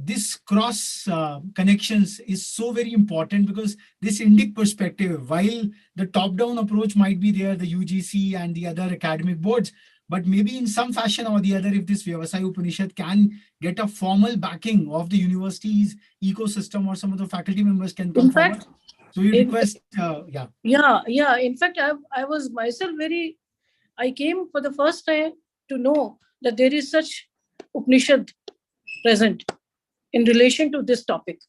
this cross connections is so very important, because this Indic perspective, while the top-down approach might be there, the UGC and the other academic boards, but maybe in some fashion or the other, if this Vyavasai Upanishad can get a formal backing of the university's ecosystem, or some of the faculty members can come forward. So we request, Yeah. In fact, I was myself I came for the first time to know that there is such Upanishad present in relation to this topic.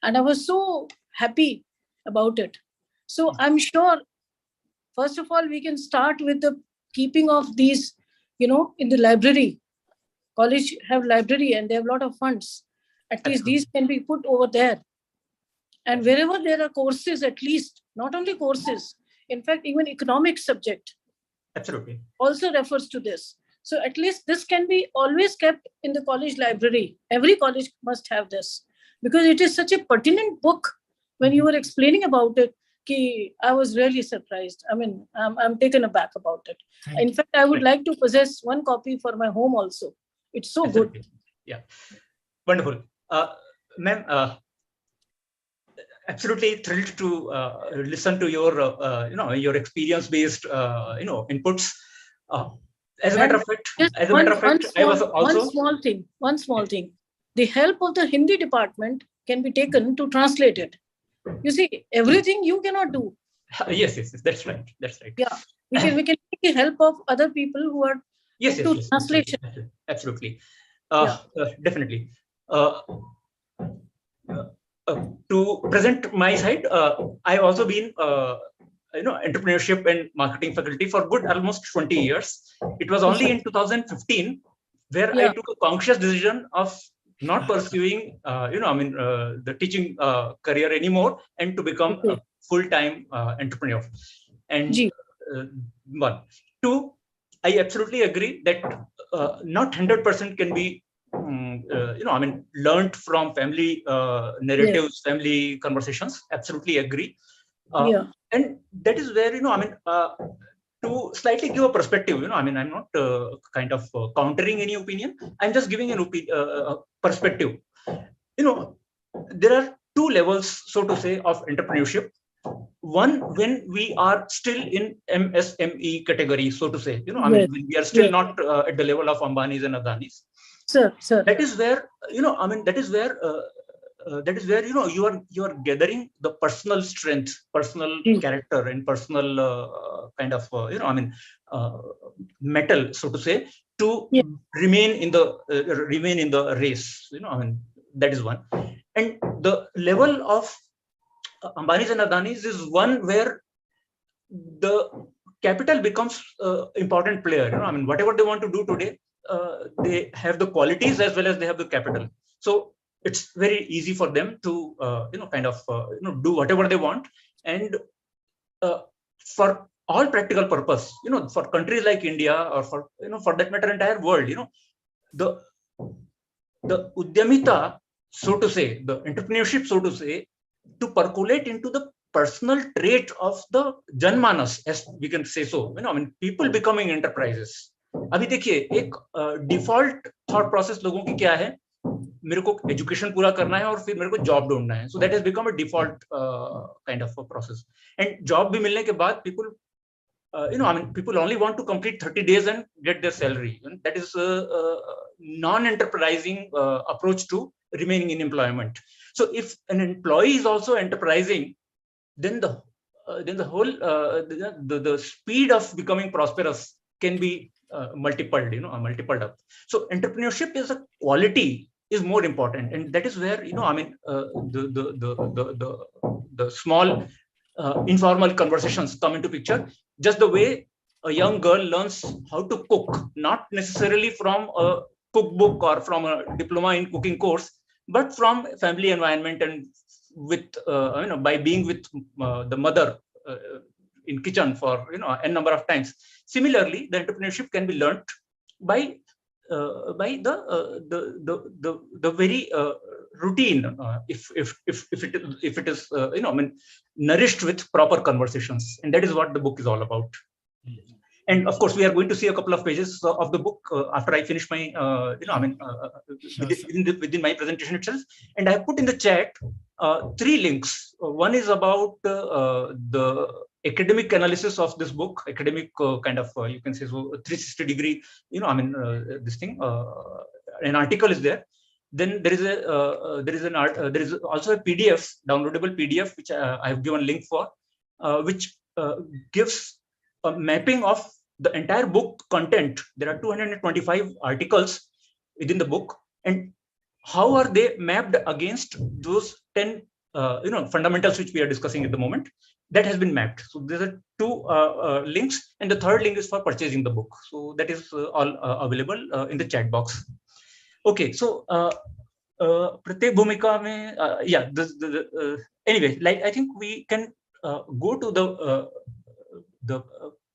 And I was so happy about it. So I'm sure, first of all, we can start with the keeping of these, in the library. College have library and they have a lot of funds. At least these can be put over there. And wherever there are courses, at least, not only courses, in fact, even economic subject also refers to this. So at least this can be always kept in the college library. Every college must have this, because it is such a pertinent book. When you were explaining about it, I was really surprised. I mean, I'm taken aback about it. In fact, I would like to possess one copy for my home also. It's so good. Yeah, wonderful. Ma'am, absolutely thrilled to listen to your, your experience-based, inputs. As a matter of fact, I was also one small thing. The help of the Hindi department can be taken to translate it. You see, everything you cannot do. Yes, that's right. That's right. Yeah, we can take the help of other people who are Yes, into yes, translation. absolutely. Yeah. Definitely. To present my side, I've also been entrepreneurship and marketing faculty for good almost 20 years. It was only in 2015 where I took a conscious decision of not pursuing the teaching career anymore and to become a full-time entrepreneur. And one, two, I absolutely agree that not 100% can be learned from family narratives, family conversations. Absolutely agree. And that is where, to slightly give a perspective, I'm not kind of countering any opinion. I'm just giving an perspective. There are two levels, so to say, of entrepreneurship. One, when we are still in MSME category, so to say, when we are still not at the level of Ambanis and Adanis. Sir. That is where, that is where you are gathering the personal strength, personal character, and personal kind of metal, so to say, to remain in the race. That is one. And the level of Ambanis and Adanis is one where the capital becomes important player. Whatever they want to do today, they have the qualities as well as they have the capital. So it's very easy for them to do whatever they want. And for all practical purpose, for countries like India, or for that matter entire world, the udyamita, so to say, the entrepreneurship, so to say, to percolate into the personal trait of the janmanas, as we can say so, people becoming enterprises. अभी देखिए एक default thought process लोगों की क्या है, मेरे को education पूरा करना है और फिर मेरे को जॉब ढूंढना है. So that has become a default kind of process. And job भी मिलने के बाद people only want to complete 30 days and get their salary. And that is a non-enterprising approach to remaining in employment. So if an employee is also enterprising, then the whole the speed of becoming prosperous can be multiplied up. So entrepreneurship is a quality, is more important, and that is where the small informal conversations come into picture. Just the way a young girl learns how to cook, not necessarily from a cookbook or from a diploma in cooking course, but from family environment and with by being with the mother in kitchen for n number of times. Similarly, the entrepreneurship can be learnt by the very routine, if it is nourished with proper conversations, and that is what the book is all about. And of course, we are going to see a couple of pages of the book after I finish my within my presentation itself. And I have put in the chat 3 links. One is about the academic analysis of this book, academic kind of you can say so 360 degree, this thing, an article is there. Then there is also a PDF, downloadable PDF, which I have given link for, which gives a mapping of the entire book content. There are 225 articles within the book, and how are they mapped against those 10 fundamentals which we are discussing at the moment. That has been mapped. So there are 2 links, and the third link is for purchasing the book. So that is all available in the chat box. Okay, so pratyek bhumika mein, anyway, like I think we can go to the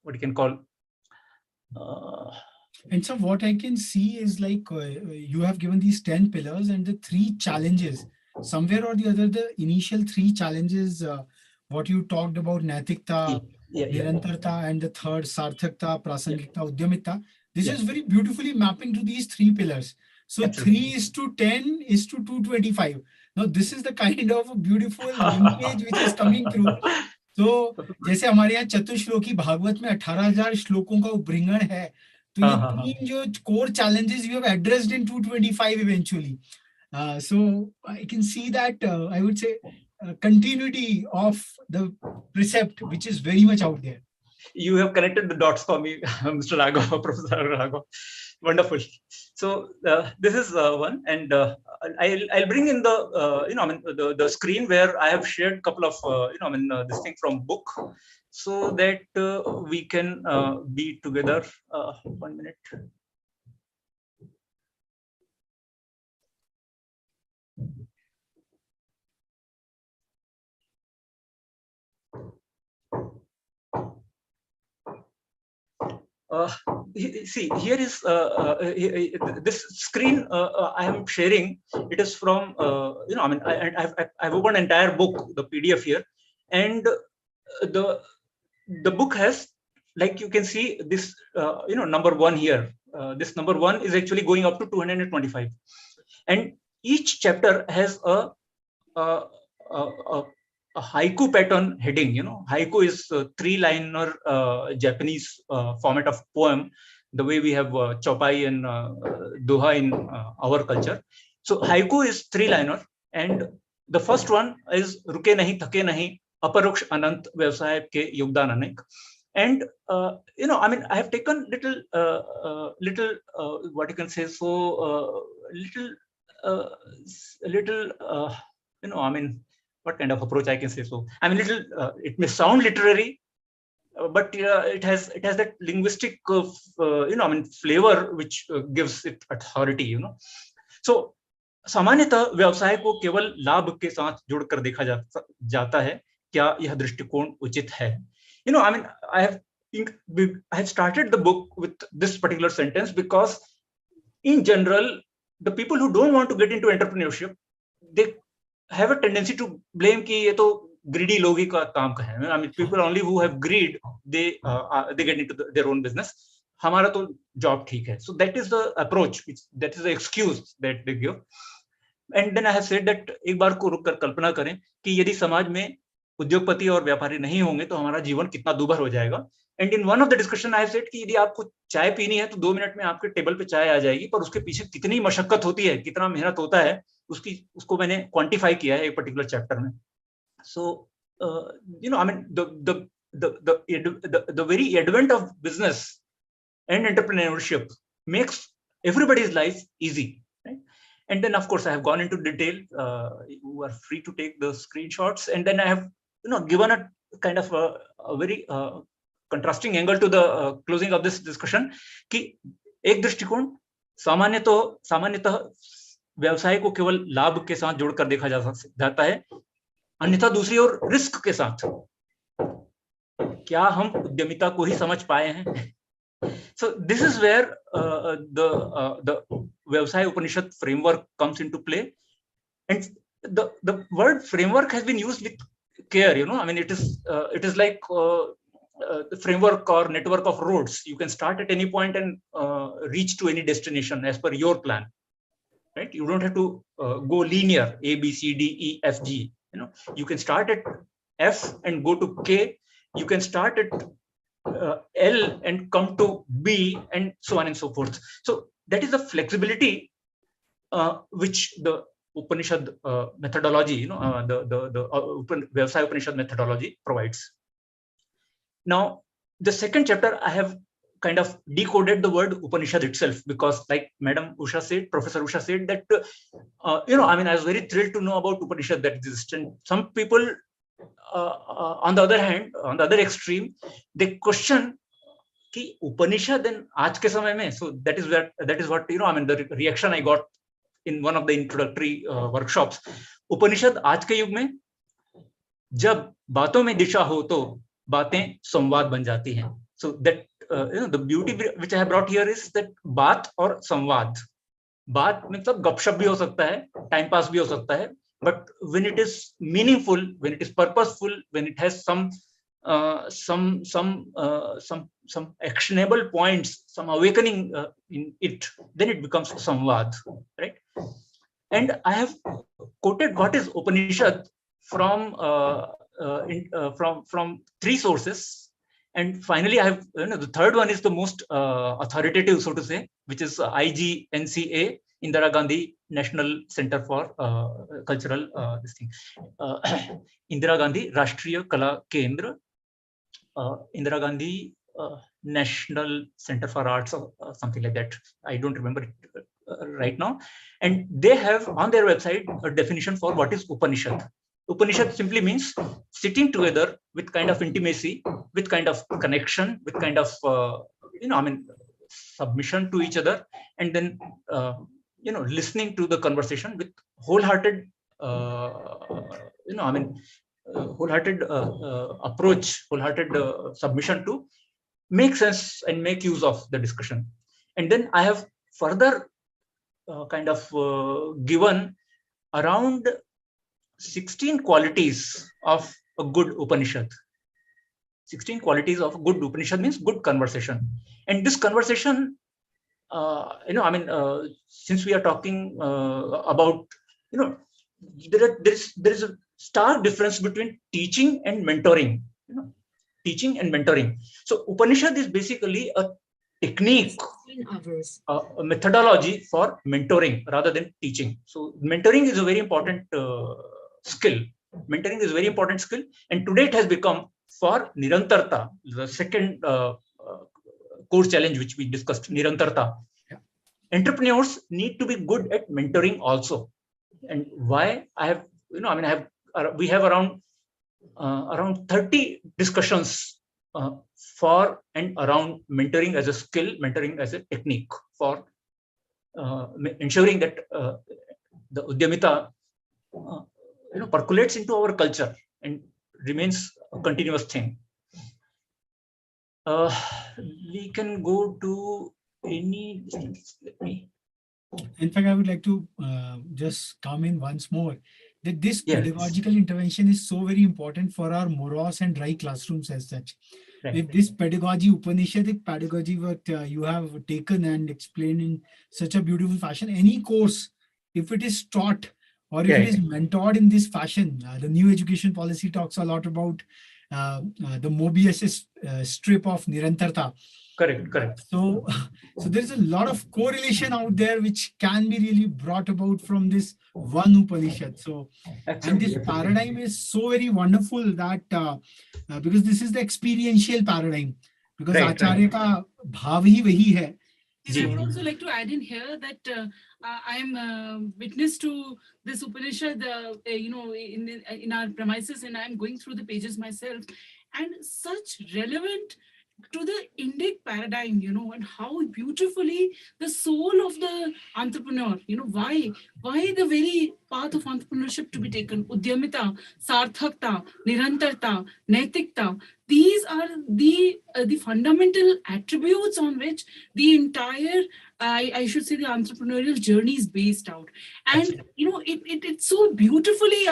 what you can call. And so what I can see is like you have given these 10 pillars and the 3 challenges. Somewhere or the other, the initial 3 challenges, what you talked about, naitikta, nirantarta, and the third, sarthakta, prasangikta, udyamita. This is very beautifully mapping to these 3 pillars. So Absolutely. 3:10 to 225. Now this is the kind of beautiful linkage which is coming through. So जैसे हमारे यहाँ चतुश्लोकी भागवत में 18,000 श्लोकों का उपबृंहण है, तो ये 3 जो core challenges you have addressed in 225 eventually. So I can see that I would say continuity of the precept which is very much out there. You have connected the dots for me, Mr. Raghav, Professor Raghav. Wonderful. So this is one, and I'll bring in the the screen where I have shared a couple of this thing from book, so that we can be together. 1 minute. See, here is this screen I am sharing. It is from I've opened an entire book, the PDF here, and the book has, like you can see this number 1 here. This number 1 is actually going up to 225, and each chapter has a haiku pattern heading. Haiku is a 3-liner Japanese format of poem, the way we have chopai and doha in our culture. So haiku is 3-liner, and the first one is ruke nahi thake nahi aparoksh anant vyavsay ke yogdan anek. And I have taken little what you can say, so what kind of approach I can say. So it may sound literary, but it has that linguistic flavor which gives it authority. So सामान्यतः व्यवसाय को केवल लाभ के साथ जोड़कर देखा जाता है. क्या यह दृष्टिकोण उचित है? I have started the book with this particular sentence because in general, the people who don't want to get into entrepreneurship, they have a tendency to blame कि ये तो greedy लोग ही का काम का है. People only who have greed, they get into their own business. हमारा तो job ठीक है. So that is the approach, that is the excuse that they give. And then I have said that एक बार को रुक कर कल्पना करें कि यदि समाज में उद्योगपति और व्यापारी नहीं होंगे तो हमारा जीवन कितना दुभर हो जाएगा. And in one of the discussion I have said कि यदि आपको चाय पीनी है तो 2 मिनट में आपके टेबल पे चाय आ जाएगी, पर उसके पीछे कितनी मशक्कत होती है, कितना मेहनत होता है, उसको मैंने क्वांटिफाई किया है एक पर्टिकुलर चैप्टर में. So the very advent of business and entrepreneurship makes everybody's life easy, right? And then of course I have gone into detail. You are free to take the screenshots, and then I have given a kind of a very contrasting angle to the closing of this discussion कि एक दृष्टिकोण सामान्यतः व्यवसाय को केवल लाभ के साथ जोड़कर देखा जाता है, अन्यथा दूसरी ओर रिस्क के साथ. क्या हम उद्यमिता को ही समझ पाए हैं? So this is where the व्यवसाय उपनिषद framework comes into play, and the word framework has been used with care. It is like the framework or network of roads. You can start at any point and reach to any destination as per your plan, right? You don't have to go linear, A, B, C, D, E, F, G. You can start at F and go to K. You can start at L and come to B, and so on and so forth. So that is the flexibility which the Upanishad methodology, the Vyavasaya Upanishad methodology provides. Now, the second chapter, I have kind of decoded the word Upanishad itself, because like Madam Usha said, Professor Usha said that, I was very thrilled to know about Upanishad that exists. And some people, on the other hand, on the other extreme, they question कि Upanishad and आज के समय में. So that is what the reaction I got in one of the introductory workshops. Upanishad आज के युग में जब बातों में दिशा हो तो बातें संवाद बन जाती हैं. So that the beauty which I have brought here is that बात और संवाद. बात मतलब गपशप भी हो सकता है, टाइम पास भी हो सकता है, but when it is meaningful, when it is purposeful, when it has some actionable points, some awakening in it, then it becomes samvad, right? And I have quoted what is Upanishad from 3 sources, and finally I have the third one is the most authoritative, so to say, which is IGNCA, Indira Gandhi National Center for Cultural this thing. Indira Gandhi Rashtriya Kala Kendra, Indira Gandhi National Center for Arts or something like that. I don't remember it right now. And they have on their website a definition for what is Upanishad. Upanishad simply means sitting together with kind of intimacy, with kind of connection, with kind of submission to each other, and then listening to the conversation with wholehearted wholehearted approach, wholehearted submission to make sense and make use of the discussion. And then I have further given around 16 qualities of a good Upanishad. 16 qualities of a good Upanishad means good conversation. And this conversation, since we are talking about, there is a stark difference between teaching and mentoring. Teaching and mentoring. So Upanishad is basically a technique, a methodology for mentoring rather than teaching. So mentoring is a very important skill. Mentoring is a very important skill, and today it has become for Nirantarta, the second core challenge which we discussed, Nirantarta. Yeah. Entrepreneurs need to be good at mentoring also. And why? We have around 30 discussions for and around mentoring as a skill, mentoring as a technique for ensuring that the Udyamita percolates into our culture and remains a continuous thing. We can go to any. In fact, I would like to just come in once more that this pedagogical intervention is so very important for our morose and dry classrooms as such. Right. If this pedagogy, Upanishadic pedagogy, what you have taken and explained in such a beautiful fashion, any course, if it is taught or if it is mentored in this fashion, the new education policy talks a lot about the Mobius strip of Nirantarta. Correct. So there's a lot of correlation out there which can be really brought about from this one Upanishad. So, and this paradigm is so very wonderful that because this is the experiential paradigm, because Acharya ka bhav hi wahi hai. I would also like to add in here that I am witness to this Upanishad, in our premises, and I'm going through the pages myself, and such relevant to the Indic paradigm, and how beautifully the soul of the entrepreneur, why the very path of entrepreneurship to be taken, Udyamita, Sarthakta, Nirantarta, Naitikta. These are the fundamental attributes on which the entire, I should say, the entrepreneurial journey is based out. And, it's so beautifully,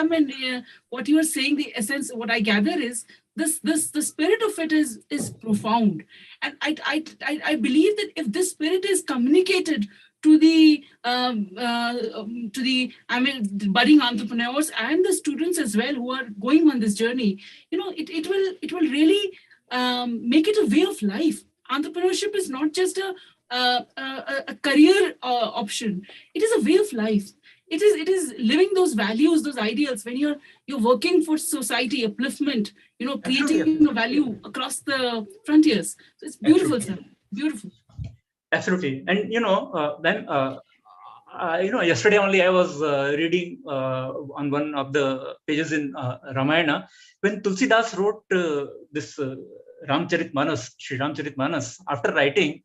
what you are saying, the essence, what I gather is, the spirit of it is profound, and I believe that if this spirit is communicated to the budding entrepreneurs and the students as well who are going on this journey, it will really make it a way of life. Entrepreneurship is not just a career option; it is a way of life. It is living those values, those ideals. When you're working for society, upliftment, creating a value across the frontiers. So it's beautiful, sir. Beautiful. Absolutely. And yesterday only I was reading on one of the pages in Ramayana when Tulsidas wrote this Ramcharitmanas, Sri Ramcharitmanas. After writing,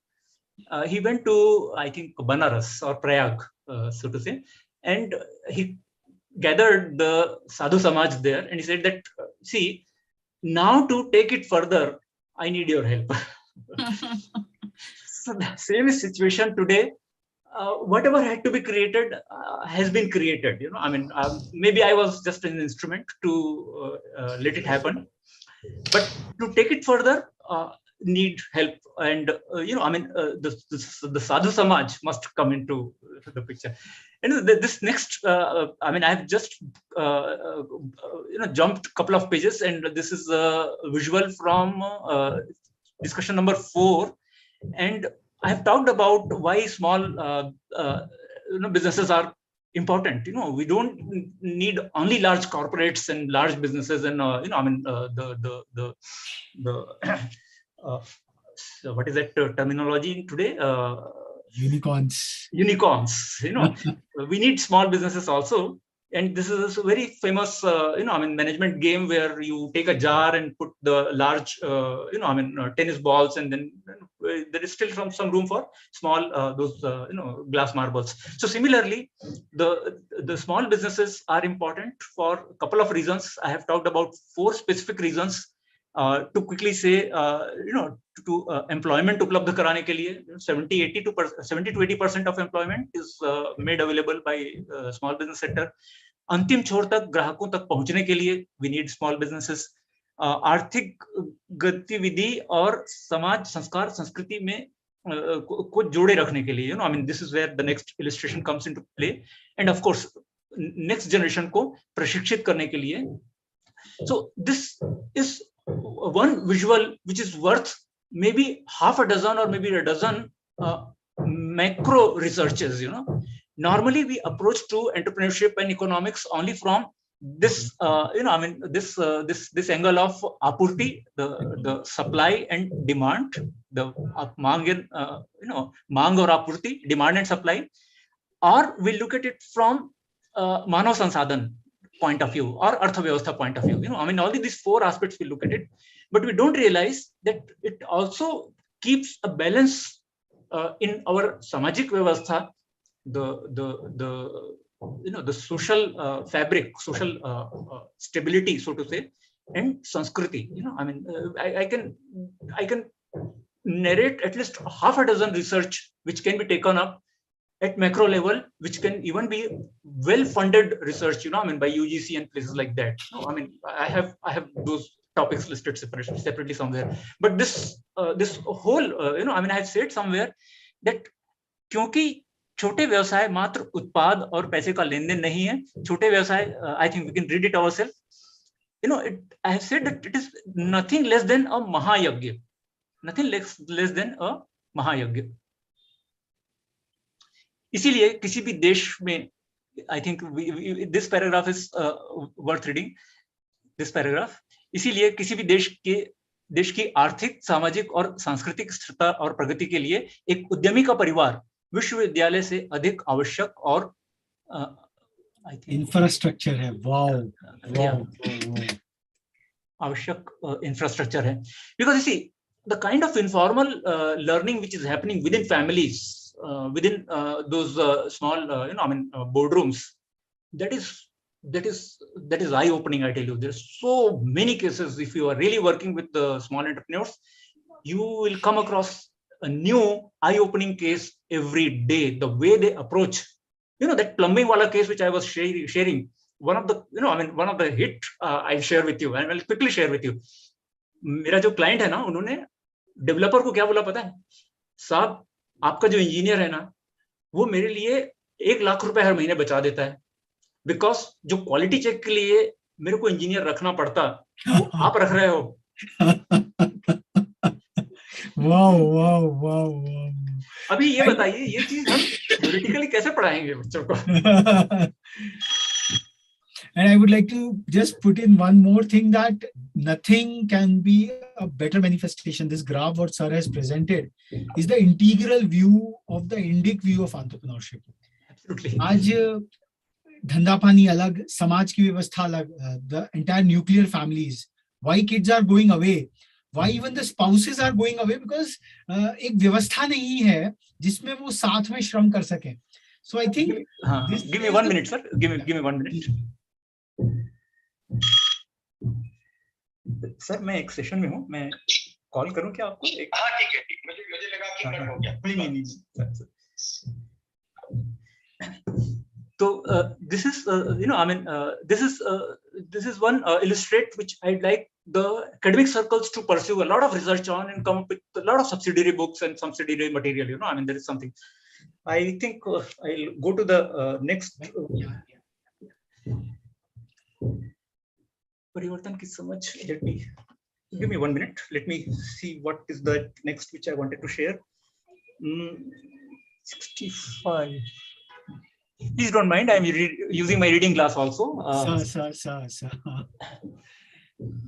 he went to, I think, Banaras or Prayag, so to say. And he gathered the Sadhu Samaj there, and he said that, see, now to take it further, I need your help. So the same situation today. Whatever had to be created has been created. Maybe I was just an instrument to let it happen, but to take it further, need help. And the Sadhu Samaj must come into the picture. And this next, I've just jumped a couple of pages, and this is a visual from discussion number 4. And I have talked about why small businesses are important. We don't need only large corporates and large businesses and the so what is that terminology today? Unicorns. Unicorns. We need small businesses also. And this is a very famous, management game where you take a jar and put the large, tennis balls, and then there is still some room for small, glass marbles. So similarly, the small businesses are important for a couple of reasons. I have talked about 4 specific reasons. To quickly say, employment उपलब्ध कराने के लिए 70 to 80% of employment is made available by small business sector. अंतिम छोर तक ग्राहकों तक पहुंचने के लिए we need small businesses. आर्थिक गतिविधि और समाज संस्कार संस्कृति में को जोड़े रखने के लिए, this is where the next illustration comes into play, and of course next generation को प्रशिक्षित करने के लिए. So this is one visual which is worth maybe half a dozen or maybe a dozen macro researches. Normally we approach to entrepreneurship and economics only from this this angle of apurti, the supply and demand, the mang or apurti, demand and supply, or we look at it from manav sansadhan point of view or arthavyavastha point of view. All these 4 aspects we look at it, but we don't realize that it also keeps a balance in our samajik vyavastha, the social fabric, social stability, so to say, and sanskriti. I can narrate at least half a dozen research which can be taken up at macro level, which can even be well-funded research, by UGC and places like that. I have those topics listed separately somewhere. But this whole, I have said somewhere that क्योंकि छोटे व्यवसाय मात्र उत्पाद और पैसे का लेन then नहीं है, छोटे व्यवसाय, I think we can read it ourselves. I have said that it is nothing less than a mahayagya, nothing less than a mahayagya. इसीलिए किसी भी देश में, I think this paragraph is worth reading. This paragraph. इसीलिए किसी भी देश की आर्थिक, सामाजिक और सांस्कृतिक स्थिरता और प्रगति के लिए एक उद्यमी का परिवार विश्वविद्यालय से अधिक आवश्यक और इंफ्रास्ट्रक्चर है. वाव. आवश्यक इंफ्रास्ट्रक्चर है. Because you see, the kind of informal learning which is happening within families, within those small, boardrooms, that is eye-opening. I tell you, there's so many cases. If you are really working with the small entrepreneurs, you will come across a new eye-opening case every day. The way they approach, that plumbing wala case which I was sharing. One of the hit I'll share with you, and I'll quickly share with you. मेरा जो client है ना, उन्होंने developer को क्या बोला पता है? साहब, आपका जो इंजीनियर है ना, वो मेरे लिए 1 लाख रुपए हर महीने बचा देता है, बिकॉज जो क्वालिटी चेक के लिए मेरे को इंजीनियर रखना पड़ता, वो आप रख रहे हो. वाओ. अभी ये बताइए, ये चीज हम थ्योरेटिकली कैसे पढ़ाएंगे बच्चों को? And I would like to just put in one more thing, that nothing can be a better manifestation. This graph what sir has presented is the integral view of the Indic view of entrepreneurship. Absolutely. आज धंधा पानी अलग, समाज की व्यवस्था अलग, the entire nuclear families, why kids are going away, why even the spouses are going away, because एक व्यवस्था नहीं है जिसमें वो साथ में श्रम कर सकें. So I think give me 1 minute, sir. Give me 1 minute. Sir, मैं एक सेशन में हूँ, मैं कॉल करूँ क्या आपको? हाँ ठीक है, मुझे लगा कि कट हो गया. नहीं. So this is this is one illustrate which I'd like the academic circles to pursue a lot of research on and come up with a lot of subsidiary books and subsidiary material. There is something. I think I'll go to the next. Parivartan ki samajh. Let me give me 1 minute. Let me see what is the next which I wanted to share. 65. Please don't mind. I'm using my reading glass also. Sir.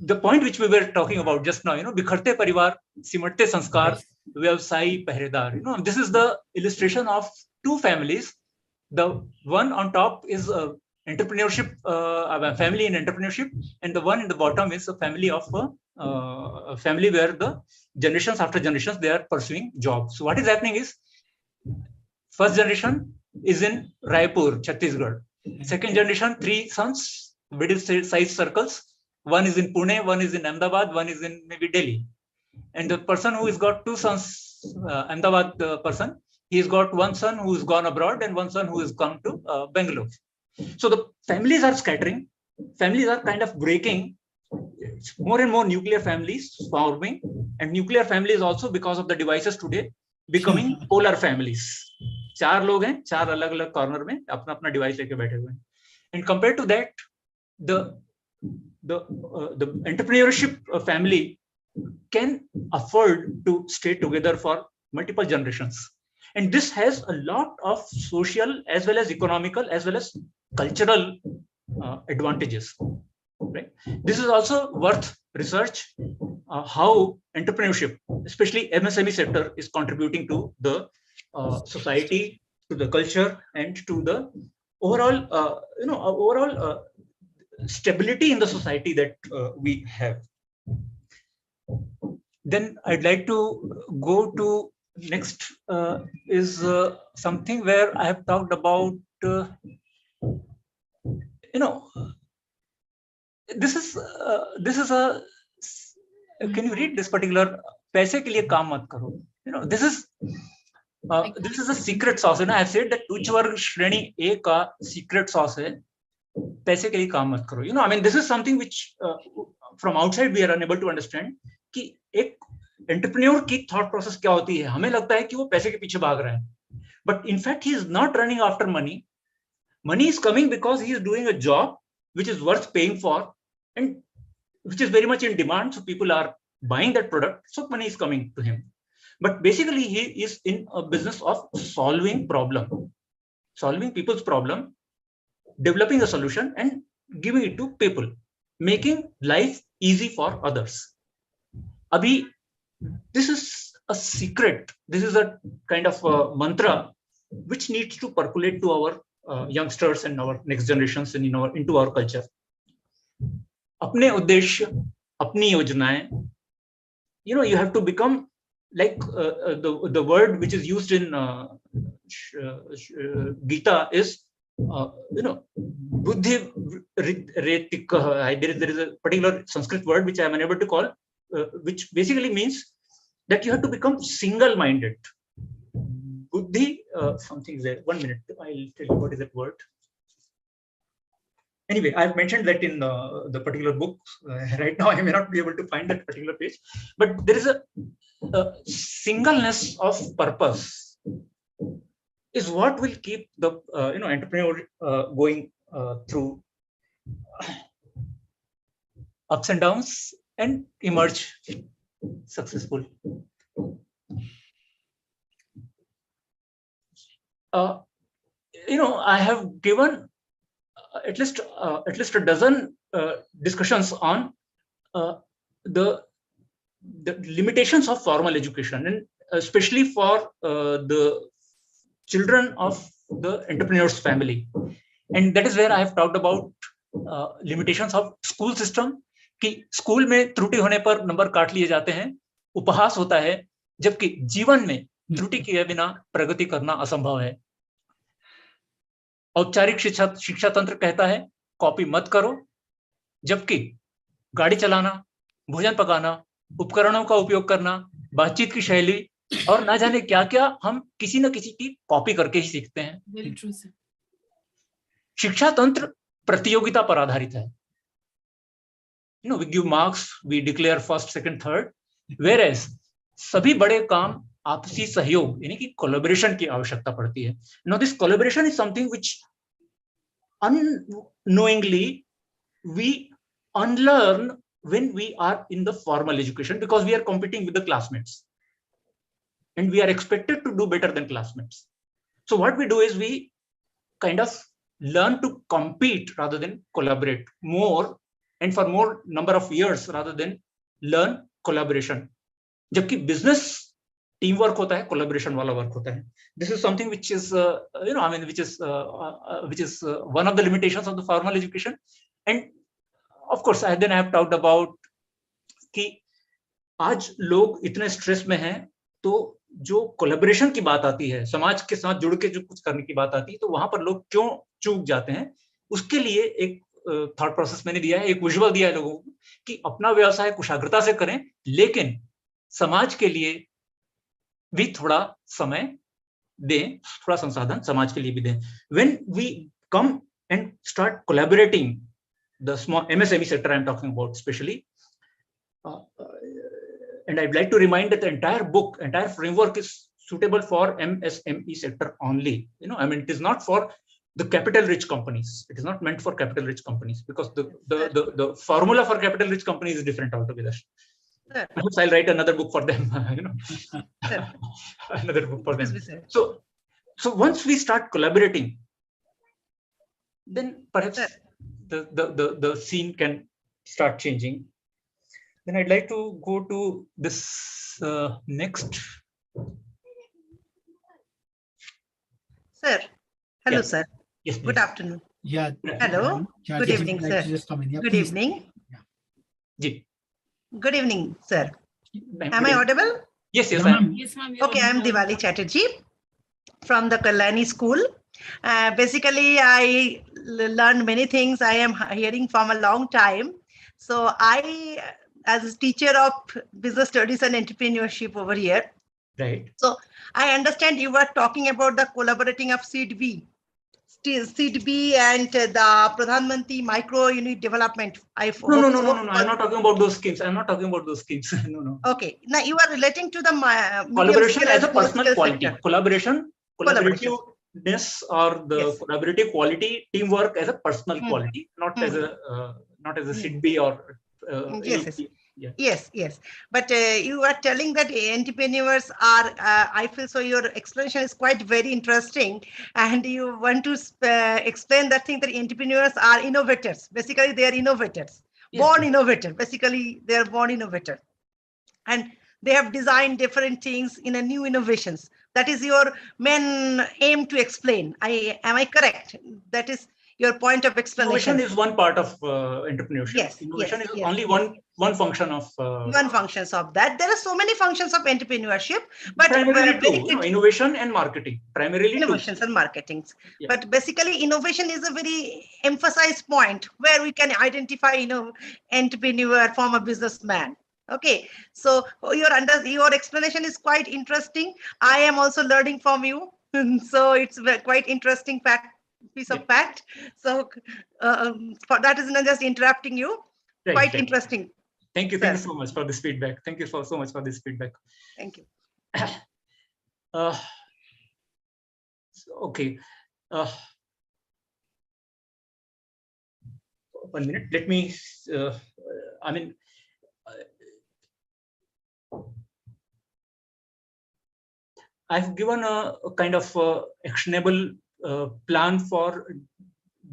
The point which we were talking about just now, बिखरते परिवार, सिमटते संस्कार, व्यवसायी पहरेदार. This is the illustration of two families. The one on top is entrepreneurship, a family in entrepreneurship, and the one in the bottom is a family of a family where the generations after generations they are pursuing jobs. So what is happening is, first generation is in Raipur, Chhattisgarh. Second generation, 3 sons, middle size circles. One is in Pune, one is in Ahmedabad, one is in maybe Delhi. And the person who has got 2 sons, Ahmedabad person, he's got one son who's gone abroad and one son who has come to Bangalore. So the families are scattering, families are kind of breaking, more and more nuclear families forming, and nuclear families also, because of the devices today, becoming polar families. 4 लोग हैं, 4 अलग-अलग corner में अपना device लेके बैठे हुए हैं. And compared to that, the entrepreneurship family can afford to stay together for multiple generations. And this has a lot of social as well as economical as well as cultural advantages. Right? This is also worth research, how entrepreneurship, especially MSME sector, is contributing to the society, to the culture, and to the overall, stability in the society that we have. Then I'd like to go to next is something where I have talked about, this is a, can you read this particular, पैसे के लिए काम मत करो. This is a secret sauce. I've said that उच्च वर्ग श्रेणी A का secret sauce है, पैसे के लिए काम मत करो. I mean, this is something which from outside we are unable to understand कि एक entrepreneur की thought process क्या होती है. हमें लगता है कि वो पैसे के पीछे भाग रहा है, but in fact he is not running after money. Money is coming because he is doing a job which is worth paying for and which is very much in demand. So people are buying that product, so money is coming to him. But basically he is in a business of solving people's problem, developing a solution and giving it to people, making life easy for others. Abhi, this is a secret. This is a kind of a mantra which needs to percolate to our youngsters and our next generations and into our culture. अपने उद्देश्य, अपनी योजनाएं, you have to become like the word which is used in Gita is buddhi retika. There is a particular Sanskrit word which I am unable to call, which basically means that you have to become single-minded. Buddhi, something is there. 1 minute, I'll tell you what is that word. Anyway, I've mentioned that in the particular book. Right now, I may not be able to find that particular page, but there is a singleness of purpose is what will keep the entrepreneur going through ups and downs and emerge successful. I have given at least a dozen discussions on the limitations of formal education, and especially for the children of the entrepreneur's family. And that is where I have talked about limitations of school system, कि school में त्रुटि होने पर number काट लिए जाते हैं, उपहास होता है, जबकि जीवन में त्रुटि किए बिना प्रगति करना असंभव है. औपचारिक शिक्षा तंत्र कहता है कॉपी मत करो, जबकि गाड़ी चलाना, भोजन पकाना, उपकरणों का उपयोग करना, बातचीत की शैली और ना जाने क्या क्या हम किसी न किसी की कॉपी करके ही सीखते हैं. शिक्षा तंत्र प्रतियोगिता पर आधारित है. We give marks, we declare first, second, third, whereas सभी बड़े काम आपसी सहयोग यानी कि कोलैबोरेशन की आवश्यकता पड़ती है. Now this collaboration is something which unknowingly we unlearn when we are in the formal education, because we are competing with the classmates and we are expected to do better than classmates. So what we do is we kind of learn to compete rather than collaborate more, and for more number of years rather than learn collaboration. जबकि business teamwork होता है, collaboration वाला work होता है. This is something which is which is one of the limitations of the formal education. And of course then I have talked about कि आज लोग इतने स्ट्रेस में हैं, तो जो कोलैबोरेशन की बात आती है, समाज के साथ जुड़ के जो कुछ करने की बात आती है, तो वहां पर लोग क्यों चूक जाते हैं, उसके लिए एक थॉट प्रोसेस मैंने दिया है, एक विजुअल दिया है लोगों को कि अपना व्यवसाय कुशाग्रता से करें, लेकिन समाज के लिए भी थोड़ा समय दें, थोड़ा संसाधन समाज के लिए भी दें. When we come and start collaborating, the small MSME sector I'm talking about especially, and I'd like to remind that the entire framework is suitable for MSME sector only. It is not for the capital-rich companies. It is not meant for capital-rich companies, because the formula for capital-rich companies is different altogether. Perhaps I'll write another book for them. Another book for them. So once we start collaborating, then perhaps the scene can start changing. Then I'd like to go to this next. Sir. Hello, sir. Yes, good afternoon. Yeah. Hello. Good evening, sir. Good evening. Yeah. Good evening, sir. Am I audible? Yes, Yes, ma'am. Okay, I'm Diwali Chatterjee from the Kalyani School. Basically, I learned many things. I am hearing from a long time. So I, as a teacher of business studies and entrepreneurship over here. Right. So I understand you were talking about the collaborating of SEED-B and the Pradhan Mantri micro unit development. No. I'm not talking about those schemes. No. Okay. Now you are relating to the collaboration as a personal quality. Sector. Collaborativeness or the collaborative quality, teamwork as a personal quality, not as a SEED-B or Yes. But you are telling that entrepreneurs are, I feel so your explanation is quite very interesting. And you want to explain that thing that entrepreneurs are innovators. Basically, they are innovators, born innovator. Basically, they are born innovator. And they have designed different things in a new innovations. That is your main aim to explain. Am I correct? That is your point of explanation. Innovation is one part of entrepreneurship. Yes. Innovation is only one function of one functions of that. There are so many functions of entrepreneurship, but primarily two, innovation and marketing. Primarily innovations and marketing. Yeah. But basically, innovation is a very emphasized point where we can identify, entrepreneur from a businessman. Okay, so your explanation is quite interesting. I am also learning from you, so it's quite interesting piece of fact. So for that is not just interrupting you. Quite interesting. Thank you so much for this feedback. Thank you so much for this feedback. Thank you. Okay. 1 minute. Let me. I've given a kind of actionable plan for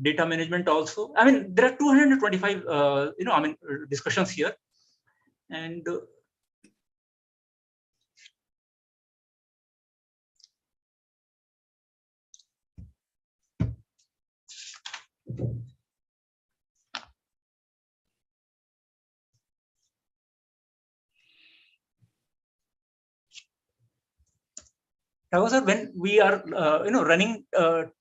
data management also. There are 225 discussions here, and when we are running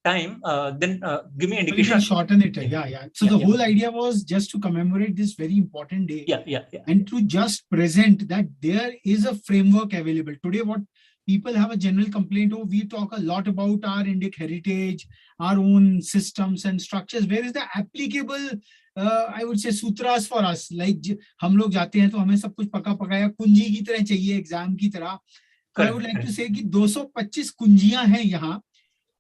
time, then give me indication. We can shorten it. Yeah. So the whole idea was just to commemorate this very important day. Yeah. And to just present that there is a framework available today. What people have a general complaint, we talk a lot about our Indic heritage, our own systems and structures. Where is the applicable I would say sutras for us? Like हम लोग जाते हैं तो हमें सब कुछ पका पकाया कुंजी की तरह चाहिए, एग्जाम की तरह. I would like to say कि 225 कुंजियां हैं यहाँ,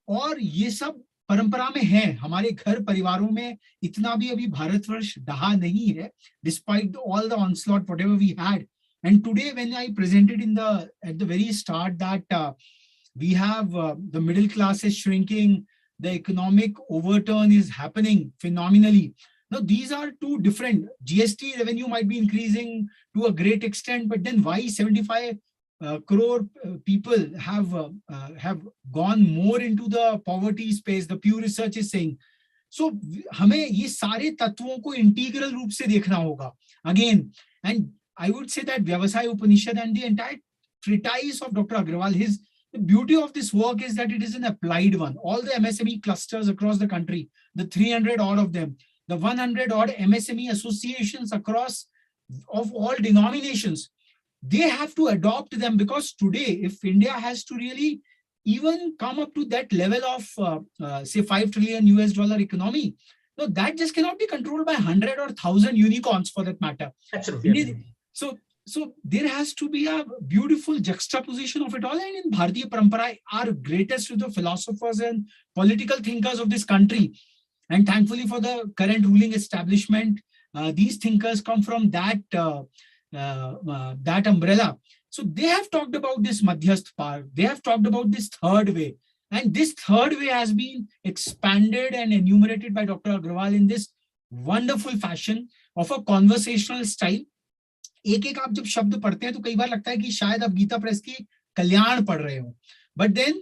और ये सब परंपरा में है. हमारे घर परिवारों में इतना भी अभी भारतवर्ष ढहा नहीं है, despite all the onslaught whatever we had. And today when I presented at the very start that we have the middle class is shrinking, the economic overturn is happening phenomenally. Now, these are two different. GST revenue might be increasing to a great extent, but then why 75 crore people have gone more into the poverty space? The Pew Research is saying. So, हमें ये सारे तत्वों को integral रूप से देखना होगा. Again, and I would say that Vyavasaya Upanishad and the entire treatise of Dr. Agrawal, the beauty of this work is that it is an applied one. All the MSME clusters across the country, the 300 odd of them, the 100 odd MSME associations across of all denominations, they have to adopt them, because today, if India has to really even come up to that level of say $5 trillion US economy, no, that just cannot be controlled by 100 or 1,000 unicorns for that matter. Absolutely. So there has to be a beautiful juxtaposition of it all. And in Bharatiya Parampara, our greatest philosophers and political thinkers of this country, and thankfully for the current ruling establishment, these thinkers come from that umbrella. So they have talked about this Madhyasth Par, they have talked about this third way. And this third way has been expanded and enumerated by Dr. Agrawal in this wonderful fashion of a conversational style. एक एक आप जब शब्द पढ़ते हैं तो कई बार लगता है कि शायद आप गीता प्रेस की कल्याण पढ़ रहे हो. But then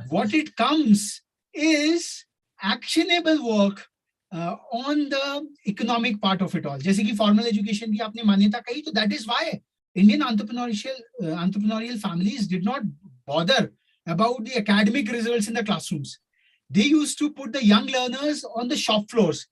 what it comes is actionable work on the economic part of it all. जैसे कि formal education की आपने मान्यता कही, तो that is why Indian entrepreneurial families did not bother about the academic results in the classrooms. They used to put the young learners on the shop floors.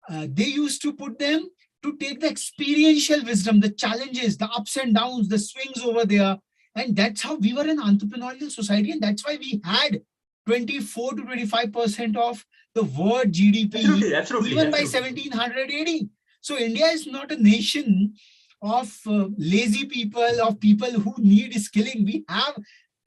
They used to put them to take the experiential wisdom, the challenges, the ups and downs, the swings over there. And that's how we were an entrepreneurial society. And that's why we had 24 to 25% of the world GDP, absolutely, even by 1780. So India is not a nation of lazy people, of people who need skilling. We have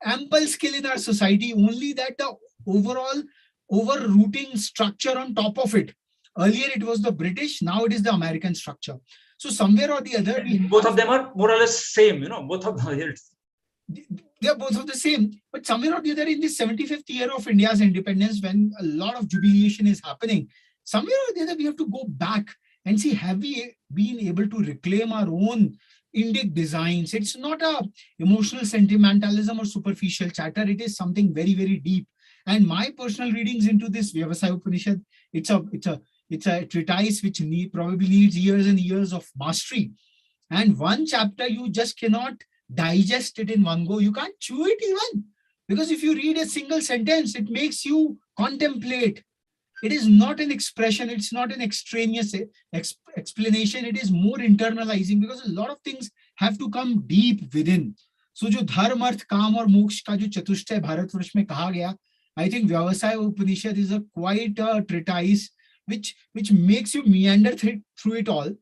ample skill in our society, only that the overall overrooting structure on top of it. Earlier it was the British, now it is the American structure. So somewhere or the other, both of them are more or less same, both of them. They are both of the same. But somewhere or the other, in this 75th year of India's independence, when a lot of jubilation is happening, somewhere or the other, we have to go back and see, have we been able to reclaim our own Indic designs? It's not a emotional sentimentalism or superficial chatter. It is something very, very deep. And my personal readings into this Vyavasaya Upanishad, it's a treatise which probably needs years and years of mastery. And one chapter, you just cannot digest it in one go. You can't chew it even. Because if you read a single sentence, it makes you contemplate. It is not an expression. It's not an extraneous explanation. It is more internalizing, because a lot of things have to come deep within. So जो धर्म अर्थ काम और मोक्ष का जो चतुष्टय भारतवर्ष में कहा गया, I think Vyavasaya Upanishad is quite a treatise which makes you meander through it all,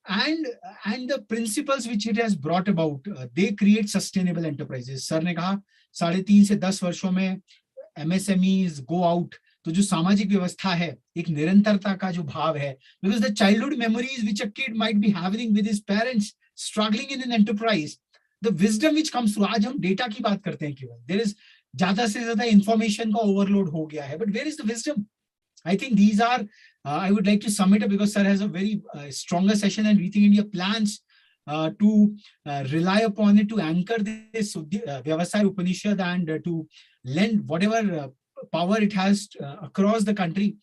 and the principles which it has brought about, they create sustainable enterprises. Sir ने कहा 3.5 से 10 वर्षों में MSMEs go out. तो जो सामाजिक व्यवस्था है, एक निरंतरता का जो भाव है, because the childhood memories which a kid might be having with his parents struggling in an enterprise, the wisdom which comes through. आज हम डेटा की बात करते हैं केवल, there is ज्यादा से ज्यादा information का overload हो गया है, but where is the wisdom? I think these are, I would like to sum it up, because sir has a very stronger session, and Rethink India plans to rely upon it to anchor this Vyavasaya Upanishad and to lend whatever power it has across the country.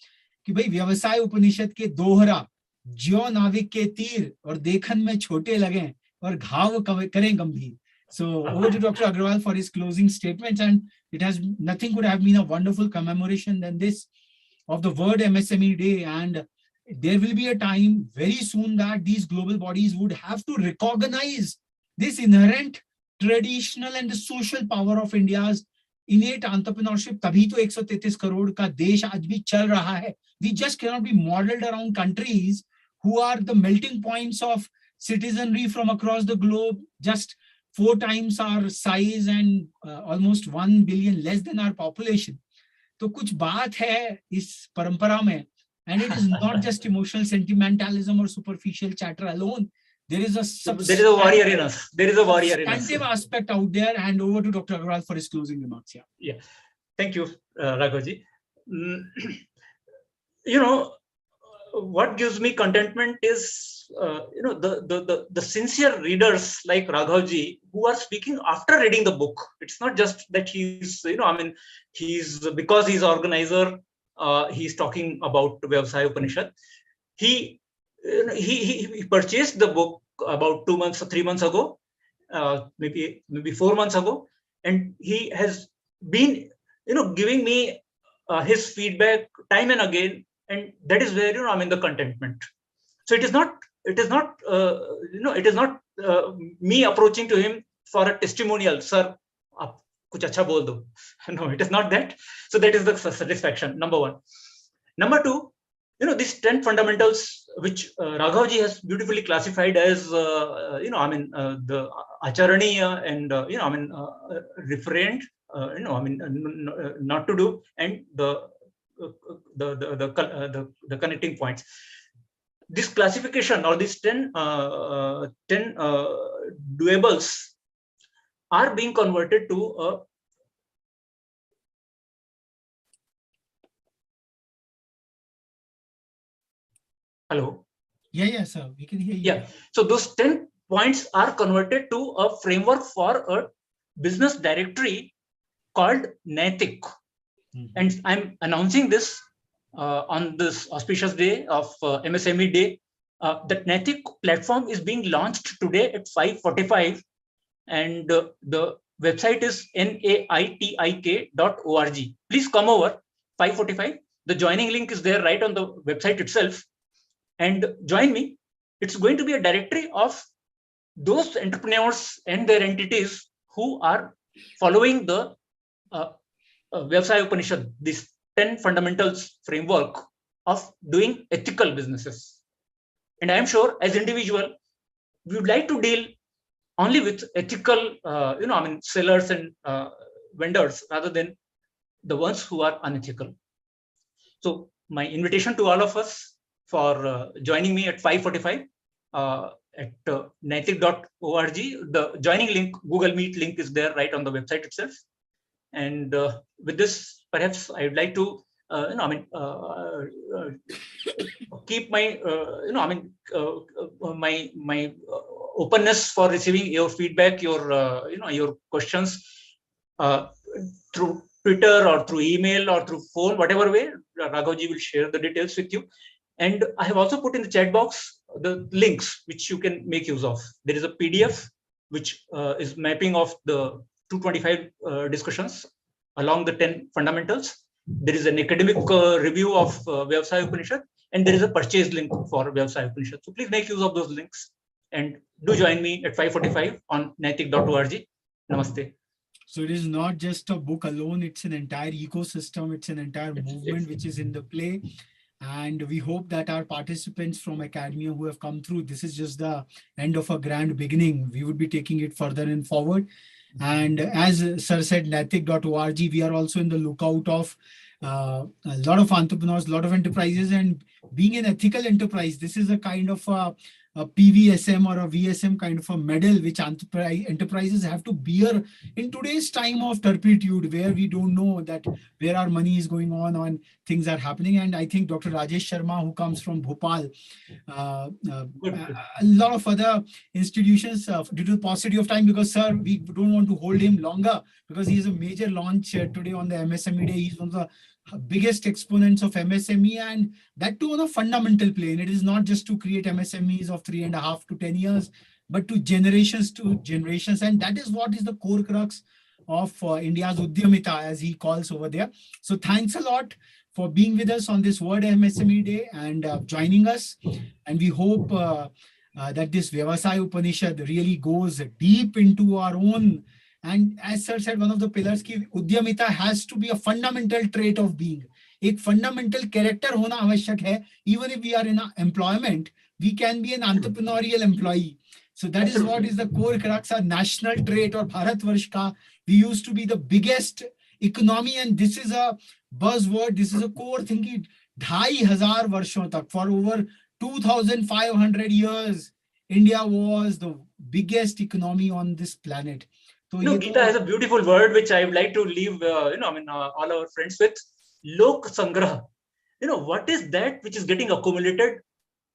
कि भाई व्यवसाय उपनिषद के दोहरा, ज्यो नाविक के तीर और देखन में छोटे लगे और घाव करें गंभीर. So over to Dr. Agrawal for his closing statements, and it has nothing could have been a wonderful commemoration than this of the World MSME Day. And there will be a time very soon that these global bodies would have to recognize this inherent traditional and the social power of India's innate entrepreneurship. तभी तो 133 करोड़ का देश आज भी चल रहा है. We just cannot be modeled around countries who are the melting points of citizenry from across the globe, just 4 times our size and almost 1 billion less than our population. तो कुछ बात है इस परंपरा में, and it is not just emotional sentimentalism or superficial chatter alone. There is a warrior in us. There is a warrior in us. Substantive aspect out there. And over to Dr. Agrawal for his closing remarks. Yeah. Thank you, Raghavji. you know, what gives me contentment is, you know, the sincere readers like Raghavji who are speaking after reading the book. It's not just that he's, you know, I mean, because he's organizer, he's talking about Vyavasaya Upanishad. He purchased the book about 2 months or 3 months ago, maybe 4 months ago, and he has been, you know, giving me his feedback time and again, and that is where, you know, I mean, the contentment. So it is not you know, it is not me approaching to him for a testimonial, sir, aap kuch acha bol do. No, it is not that. So that is the satisfaction, number one. Number two, you know, these 10 fundamentals which Raghavji has beautifully classified as, you know, I mean, the acharaniya and, you know, I mean, refrained, you know, I mean, not to do, and the connecting points. This classification, or these 10 doables, are being converted to a hello. Yeah, sir, we can hear you. Yeah, so those 10 points are converted to a framework for a business directory called Naitik. And I'm announcing this on this auspicious day of MSME Day. That Naitik platform is being launched today at 5:45, and the website is naitik.org. Please come over 5:45. The joining link is there right on the website itself, and join me. It's going to be a directory of those entrepreneurs and their entities who are following the Vyavasaya Upanishad, this 10 fundamentals framework of doing ethical businesses. And I'm sure as individual, we would like to deal only with ethical, you know, I mean, sellers and vendors rather than the ones who are unethical. So my invitation to all of us for joining me at 5:45 at naitik.org. The joining link, Google Meet link, is there right on the website itself. And with this, perhaps I would like to, you know, I mean, keep my, you know, I mean, my openness for receiving your feedback, your, you know, your questions through Twitter or through email or through phone, whatever way. Raghavji will share the details with you. And I have also put in the chat box the links which you can make use of. There is a PDF which is mapping of the 225 discussions along the 10 fundamentals. There is an academic review of Vyavasaya Upanishad, and there is a purchase link for Vyavasaya Upanishad. So please make use of those links, and do join me at 5:45 on naitik.org. Namaste. So it is not just a book alone, it's an entire ecosystem, it's an entire movement which is in the play. And we hope that our participants from academia who have come through, this is just the end of a grand beginning. We would be taking it further and forward. And as Sir said, naitik.org, we are also in the lookout of a lot of entrepreneurs, a lot of enterprises, and being an ethical enterprise, this is a kind of a PVSM or a VSM kind of a medal which enterprises have to bear in today's time of turpitude, where we don't know that where our money is going on and things are happening. And I think Dr. Rajesh Sharma, who comes from Bhopal, a lot of other institutions, due to the paucity of time, because sir, we don't want to hold him longer because he is a major launch today on the MSME Day. He's one of the biggest exponents of MSME, and that too on a fundamental plane. It is not just to create MSMEs of 3.5 to 10 years, but to generations, and that is what is the core crux of India's Udyamita, as he calls over there. So thanks a lot for being with us on this World MSME Day and joining us. And we hope that this Vyavasaya Upanishad really goes deep into our own. And as sir said, one of the pillars ki Udyamita has to be a fundamental trait of being. एक fundamental character होना आवश्यक है. Even if we are in employment, we can be an entrepreneurial employee. So that is what is the core crux, our national trait or Bharatvarsh ka. We used to be the biggest economy, and this is a buzzword. This is a core thing ki 2,500 वर्षों तक, for over 2,500 years, India was the biggest economy on this planet. So Gita has a beautiful word which I would like to leave, you know, I mean, all our friends with. lok sangrah. What is that which is getting accumulated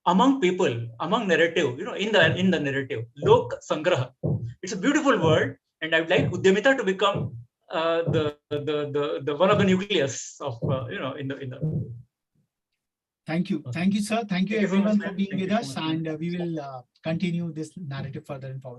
among people, among narrative, in the narrative, lok sangrah. It's a beautiful word, and I would like Udyamita to become the one of the nucleus of in the. Thank you, sir. Thank you Thank you so everyone much, for ma'am. being Thank with you so us, much, ma'am. and we will continue this narrative further in forward.